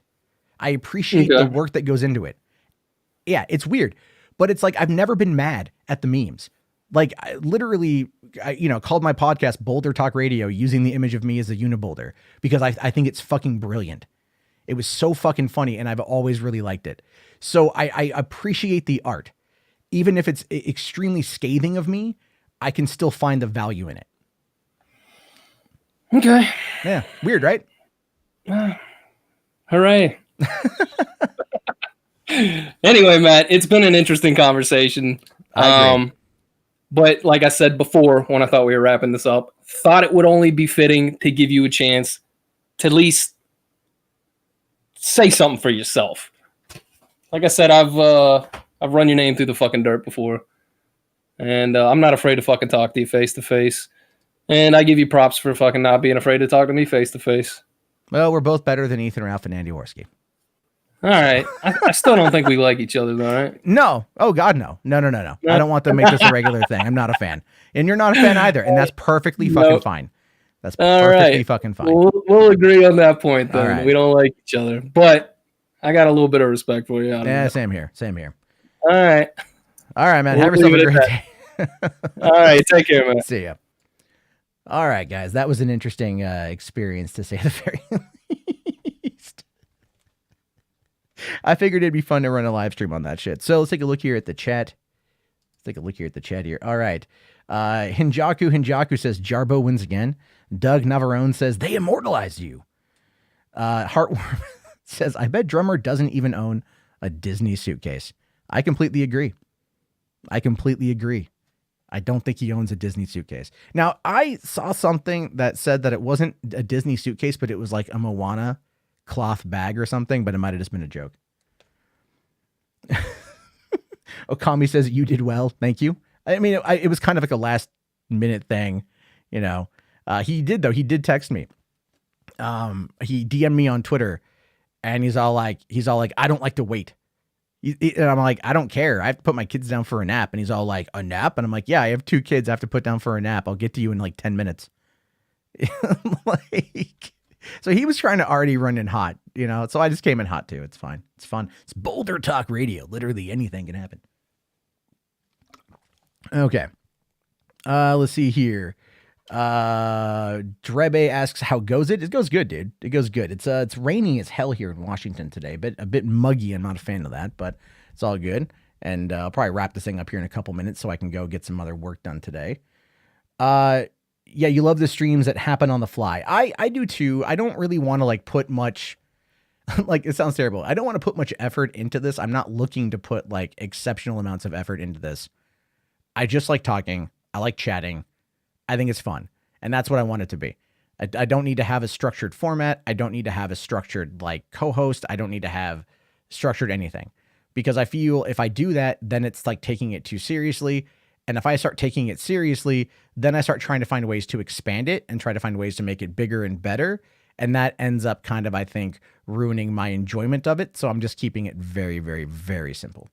I appreciate the work that goes into it. Yeah, it's weird, but it's I've never been mad at the memes. Like I literally, called my podcast Boulder Talk Radio using the image of me as a uniboulder because I think it's fucking brilliant. It was so fucking funny and I've always really liked it. So I appreciate the art. Even if it's extremely scathing of me, I can still find the value in it. Okay. Yeah. Weird, right? Hooray. Anyway, Matt, it's been an interesting conversation. I agree. But like I said before, when I thought we were wrapping this up, thought it would only be fitting to give you a chance to at least say something for yourself. Like I said, I've run your name through the fucking dirt before. And I'm not afraid to fucking talk to you face to face. And I give you props for fucking not being afraid to talk to me face to face. Well, we're both better than Ethan Ralph and Andy Worski. All right. I still don't think we like each other, though, right? No. Oh, God, no. No. I don't want to make this a regular thing. I'm not a fan. And you're not a fan either. And that's perfectly fucking fine. That's perfectly fucking fine. We'll agree on that point, then. Right. We don't like each other. But I got a little bit of respect for you. Yeah, same here. All right. All right, man. Have yourself a great day. All right. Take care, man. See ya. All right, guys. That was an interesting experience, to say the very least. I figured it'd be fun to run a live stream on that shit. So let's take a look here at the chat. All right. Hinjaku says Jarbo wins again. Doug Navarone says they immortalized you. Heartworm says, I bet Drummer doesn't even own a Disney suitcase. I completely agree. I don't think he owns a Disney suitcase. Now, I saw something that said that it wasn't a Disney suitcase, but it was like a Moana cloth bag or something, but it might have just been a joke. Okami says, you did well. Thank you. I mean, it was kind of like a last minute thing, He did text me. He DM'd me on Twitter and he's all like, I don't like to wait. And I'm like, I don't care. I have to put my kids down for a nap. And he's all like, a nap? And I'm like, yeah, I have 2 kids I have to put down for a nap. I'll get to you in like 10 minutes. So he was trying to already run in hot, so I just came in hot too. It's fine. It's fun. It's Boulder Talk Radio. Literally anything can happen. Okay. Let's see here. Drebe asks, how goes it? It goes good, dude. It goes good. It's raining as hell here in Washington today, but a bit muggy. I'm not a fan of that, but it's all good. And I'll probably wrap this thing up here in a couple minutes so I can go get some other work done today. Yeah, you love the streams that happen on the fly. I do too. I don't really want to like put much, like it sounds terrible. I don't want to put much effort into this. I'm not looking to put like exceptional amounts of effort into this. I just like talking. I like chatting. I think it's fun. And that's what I want it to be. I don't need to have a structured format. I don't need to have a structured like co-host. I don't need to have structured anything, because I feel if I do that, then it's like taking it too seriously. And if I start taking it seriously, then I start trying to find ways to expand it and try to find ways to make it bigger and better. And that ends up kind of, I think, ruining my enjoyment of it. So I'm just keeping it very, very, very simple.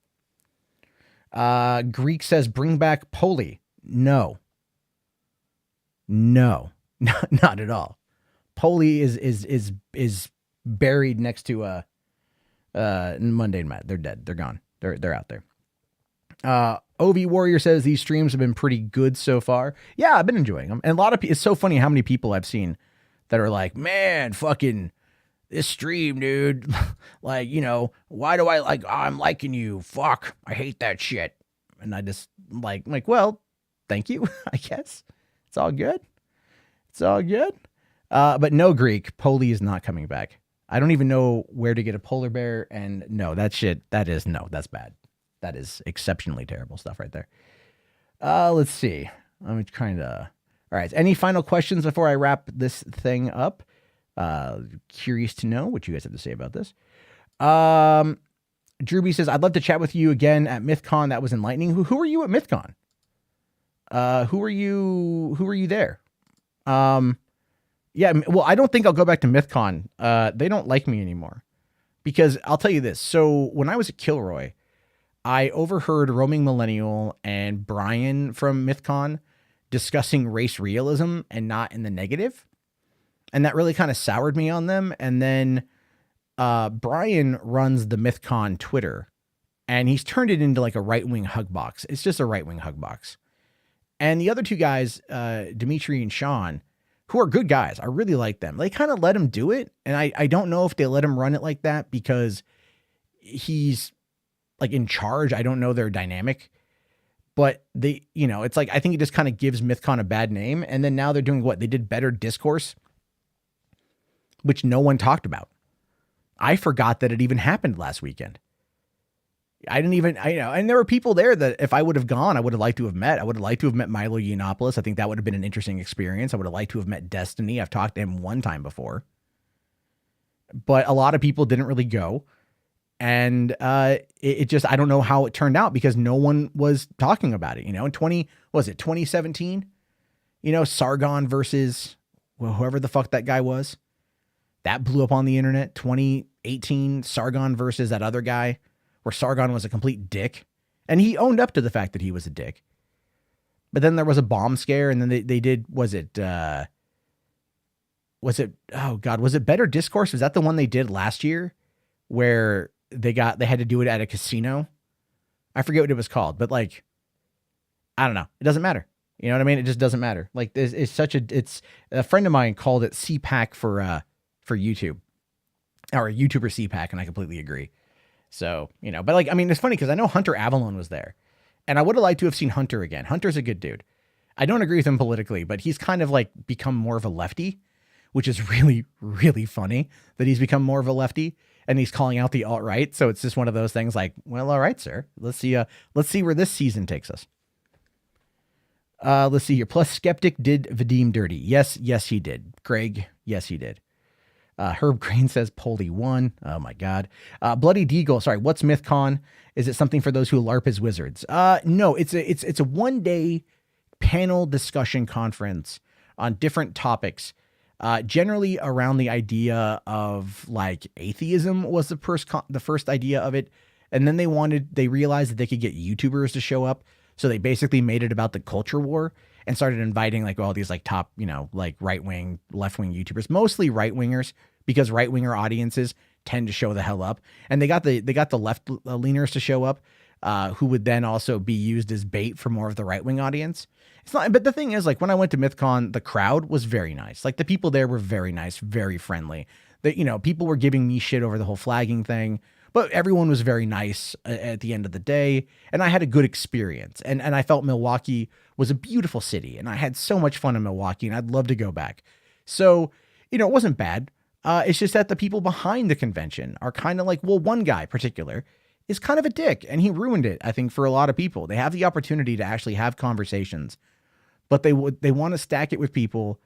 Greek says, bring back Poli. No, not at all. Poli is buried next to Monday and Matt. They're dead. They're gone. They're out there. OV Warrior says these streams have been pretty good so far. Yeah, I've been enjoying them. And a lot of people, it's so funny how many people I've seen that are like, man, fucking this stream, dude. Like, why do I like, I'm liking you. Fuck, I hate that shit. And I just like, well, thank you, I guess. It's all good. But no, Greek, Poli is not coming back. I don't even know where to get a polar bear. And no, that's bad. That is exceptionally terrible stuff right there. Let's see. I'm trying to. All right. Any final questions before I wrap this thing up? Curious to know what you guys have to say about this. Drewby says, I'd love to chat with you again at Mythcon. That was enlightening. Who are you at Mythcon? Who are you there? Yeah, well, I don't think I'll go back to Mythcon. They don't like me anymore, because I'll tell you this. So when I was at Kilroy, I overheard Roaming Millennial and Brian from Mythcon discussing race realism and not in the negative. And that really kind of soured me on them. And then Brian runs the Mythcon Twitter, and he's turned it into like a right-wing hug box. It's just a right-wing hug box. And the other two guys, Dimitri and Sean, who are good guys, I really like them. They kind of let him do it. And I don't know if they let him run it like that because he's like in charge. I don't know their dynamic. But it's like, I think it just kind of gives Mythcon a bad name. And then now they're doing what? They did Better Discourse, which no one talked about. I forgot that it even happened last weekend. And there were people there that if I would have gone, I would have liked to have met. I would have liked to have met Milo Yiannopoulos. I think that would have been an interesting experience. I would have liked to have met Destiny. I've talked to him one time before. But a lot of people didn't really go. And it just, I don't know how it turned out because no one was talking about it. In 2017? Sargon versus whoever the fuck that guy was. That blew up on the internet. 2018, Sargon versus that other guy, where Sargon was a complete dick. And he owned up to the fact that he was a dick. But then there was a bomb scare, and then they did, was it Better Discourse? Was that the one they did last year? Where they had to do it at a casino? I forget what it was called, but like, I don't know. It doesn't matter. You know what I mean? It just doesn't matter. Like, it's a friend of mine called it CPAC for YouTube, or a YouTuber CPAC, and I completely agree. So, but like, I mean, it's funny because I know Hunter Avalon was there, and I would have liked to have seen Hunter again. Hunter's a good dude. I don't agree with him politically, but he's kind of like become more of a lefty, which is really, really funny that he's become more of a lefty and he's calling out the alt-right. So it's just one of those things like, well, all right, sir, let's see where this season takes us. Let's see here. Plus Skeptic did Vadim dirty. Yes, he did. Greg, yes, he did. Herb Green says Polly won. Oh my God. Bloody Deagle. Sorry. What's Mythcon? Is it something for those who LARP as wizards? No, it's a 1-day panel discussion conference on different topics. Generally around the idea of like atheism was the first idea of it. And then they realized that they could get YouTubers to show up. So they basically made it about the culture war and started inviting like all these like top, like right-wing, left-wing YouTubers, mostly right-wingers, because right-winger audiences tend to show the hell up. And they got the left leaners to show up, who would then also be used as bait for more of the right-wing audience. It's not, but the thing is, like, when I went to Mythcon, the crowd was very nice. Like, the people there were very nice, very friendly. People were giving me shit over the whole flagging thing, but everyone was very nice at the end of the day. And I had a good experience. And I felt Milwaukee was a beautiful city. And I had so much fun in Milwaukee, and I'd love to go back. So, it wasn't bad. It's just that the people behind the convention are kind of like, well, one guy in particular is kind of a dick, and he ruined it, I think, for a lot of people. They have the opportunity to actually have conversations, but they want to stack it with people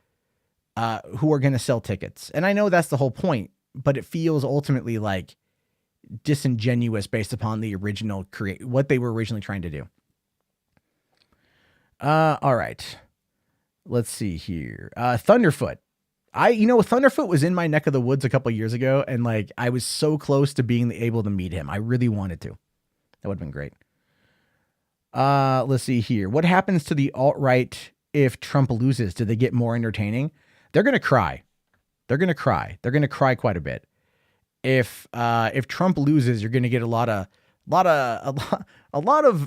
who are going to sell tickets. And I know that's the whole point, but it feels ultimately like disingenuous based upon the original what they were originally trying to do. All right. Let's see here. Thunderfoot. Thunderfoot was in my neck of the woods a couple years ago, and like I was so close to being able to meet him. I really wanted to. That would have been great. Let's see here. What happens to the alt-right if Trump loses? Do they get more entertaining? They're going to cry. They're going to cry. They're going to cry quite a bit. If Trump loses, you're going to get a lot of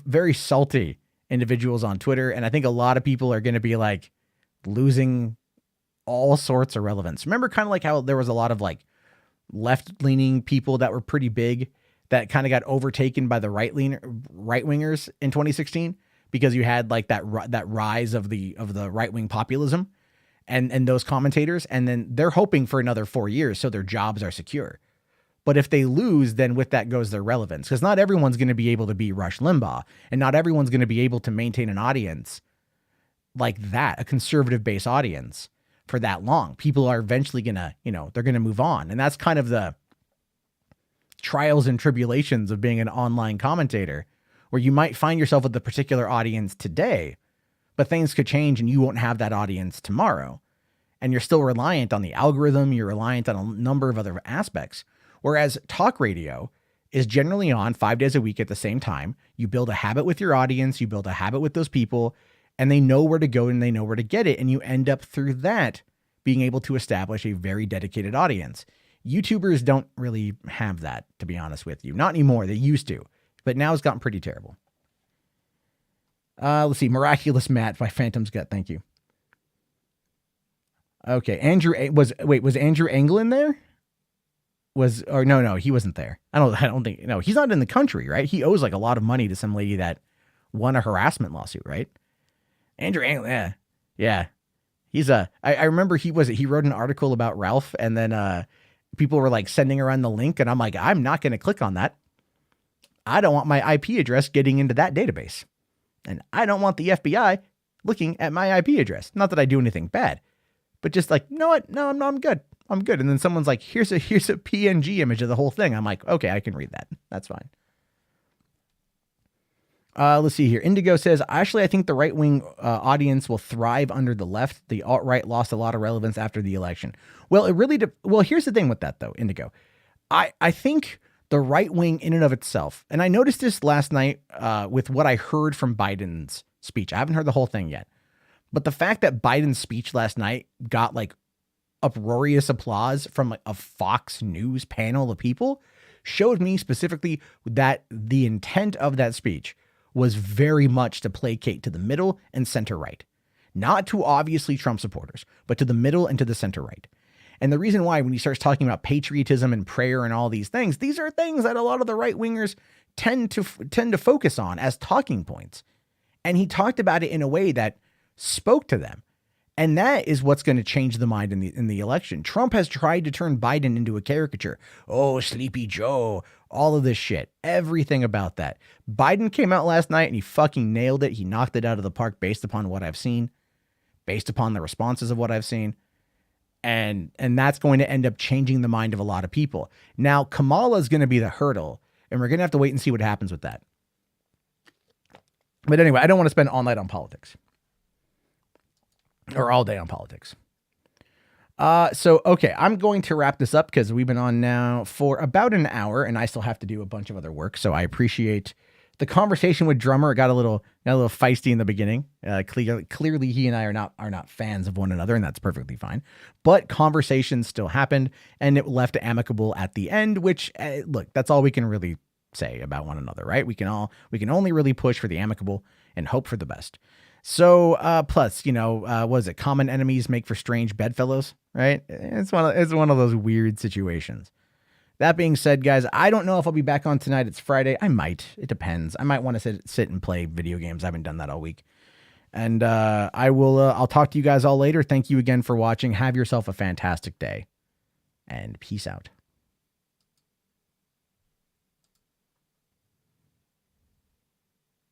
very salty individuals on Twitter. And I think a lot of people are going to be like losing all sorts of relevance. Remember kind of like how there was a lot of like left-leaning people that were pretty big that kind of got overtaken by the right-wingers in 2016 because you had like that rise of the right-wing populism and those commentators, and then they're hoping for another 4 years so their jobs are secure. But if they lose, then with that goes their relevance, because not everyone's going to be able to be Rush Limbaugh, and not everyone's going to be able to maintain an audience like that, a conservative base audience, for that long. People are eventually going to, they're going to move on. And that's kind of the trials and tribulations of being an online commentator, where you might find yourself with a particular audience today, but things could change and you won't have that audience tomorrow. And you're still reliant on the algorithm. You're reliant on a number of other aspects. Whereas talk radio is generally on 5 days a week at the same time. You build a habit with your audience. You build a habit with those people, and they know where to go and they know where to get it. And you end up through that being able to establish a very dedicated audience. YouTubers don't really have that, to be honest with you. Not anymore. They used to, but now it's gotten pretty terrible. Let's see. Miraculous Matt by Phantom's Gut. Thank you. Okay. Was Andrew Anglin there? No, he wasn't there. I don't think, no, he's not in the country, right? He owes like a lot of money to some lady that won a harassment lawsuit, right? Andrew Anglin. Yeah. I remember he wrote an article about Ralph, and then people were like sending around the link, and I'm like, I'm not going to click on that. I don't want my IP address getting into that database. And I don't want the FBI looking at my IP address. Not that I do anything bad, but just like, you know what? No, I'm good. I'm good. And then someone's like, here's a PNG image of the whole thing. I'm like, okay, I can read that. That's fine. Let's see here. Indigo says, actually, I think the right-wing audience will thrive under the left. The alt-right lost a lot of relevance after the election. Well, here's the thing with that, though, Indigo. I think the right wing in and of itself, and I noticed this last night with what I heard from Biden's speech. I haven't heard the whole thing yet. But the fact that Biden's speech last night got like uproarious applause from like a Fox News panel of people showed me specifically that the intent of that speech was very much to placate to the middle and center right, not to obviously Trump supporters, but to the middle and to the center right. And the reason why, when he starts talking about patriotism and prayer and all these are things that a lot of the right wingers tend to focus on as talking points. And he talked about it in a way that spoke to them. And that is what's going to change the mind in the election. Trump has tried to turn Biden into a caricature. Oh, Sleepy Joe, all of this shit, everything about that. Biden came out last night and he fucking nailed it. He knocked it out of the park based upon what I've seen, based upon the responses of what I've seen. And that's going to end up changing the mind of a lot of people. Now, Kamala is going to be the hurdle, and we're going to have to wait and see what happens with that. But anyway, I don't want to spend all night on politics. Or all day on politics. Okay, I'm going to wrap this up because we've been on now for about an hour, and I still have to do a bunch of other work. So I appreciate the conversation with Drumr. It got a little feisty in the beginning. Clearly, he and I are not fans of one another, and that's perfectly fine. But conversations still happened, and it left amicable at the end. Which, look, that's all we can really say about one another, right? We can only really push for the amicable and hope for the best. So, plus, what is it? Common enemies make for strange bedfellows, right? It's one of those weird situations. That being said, guys, I don't know if I'll be back on tonight. It's Friday. I might. It depends. I might want to sit and play video games. I haven't done that all week. And I'll talk to you guys all later. Thank you again for watching. Have yourself a fantastic day. And peace out.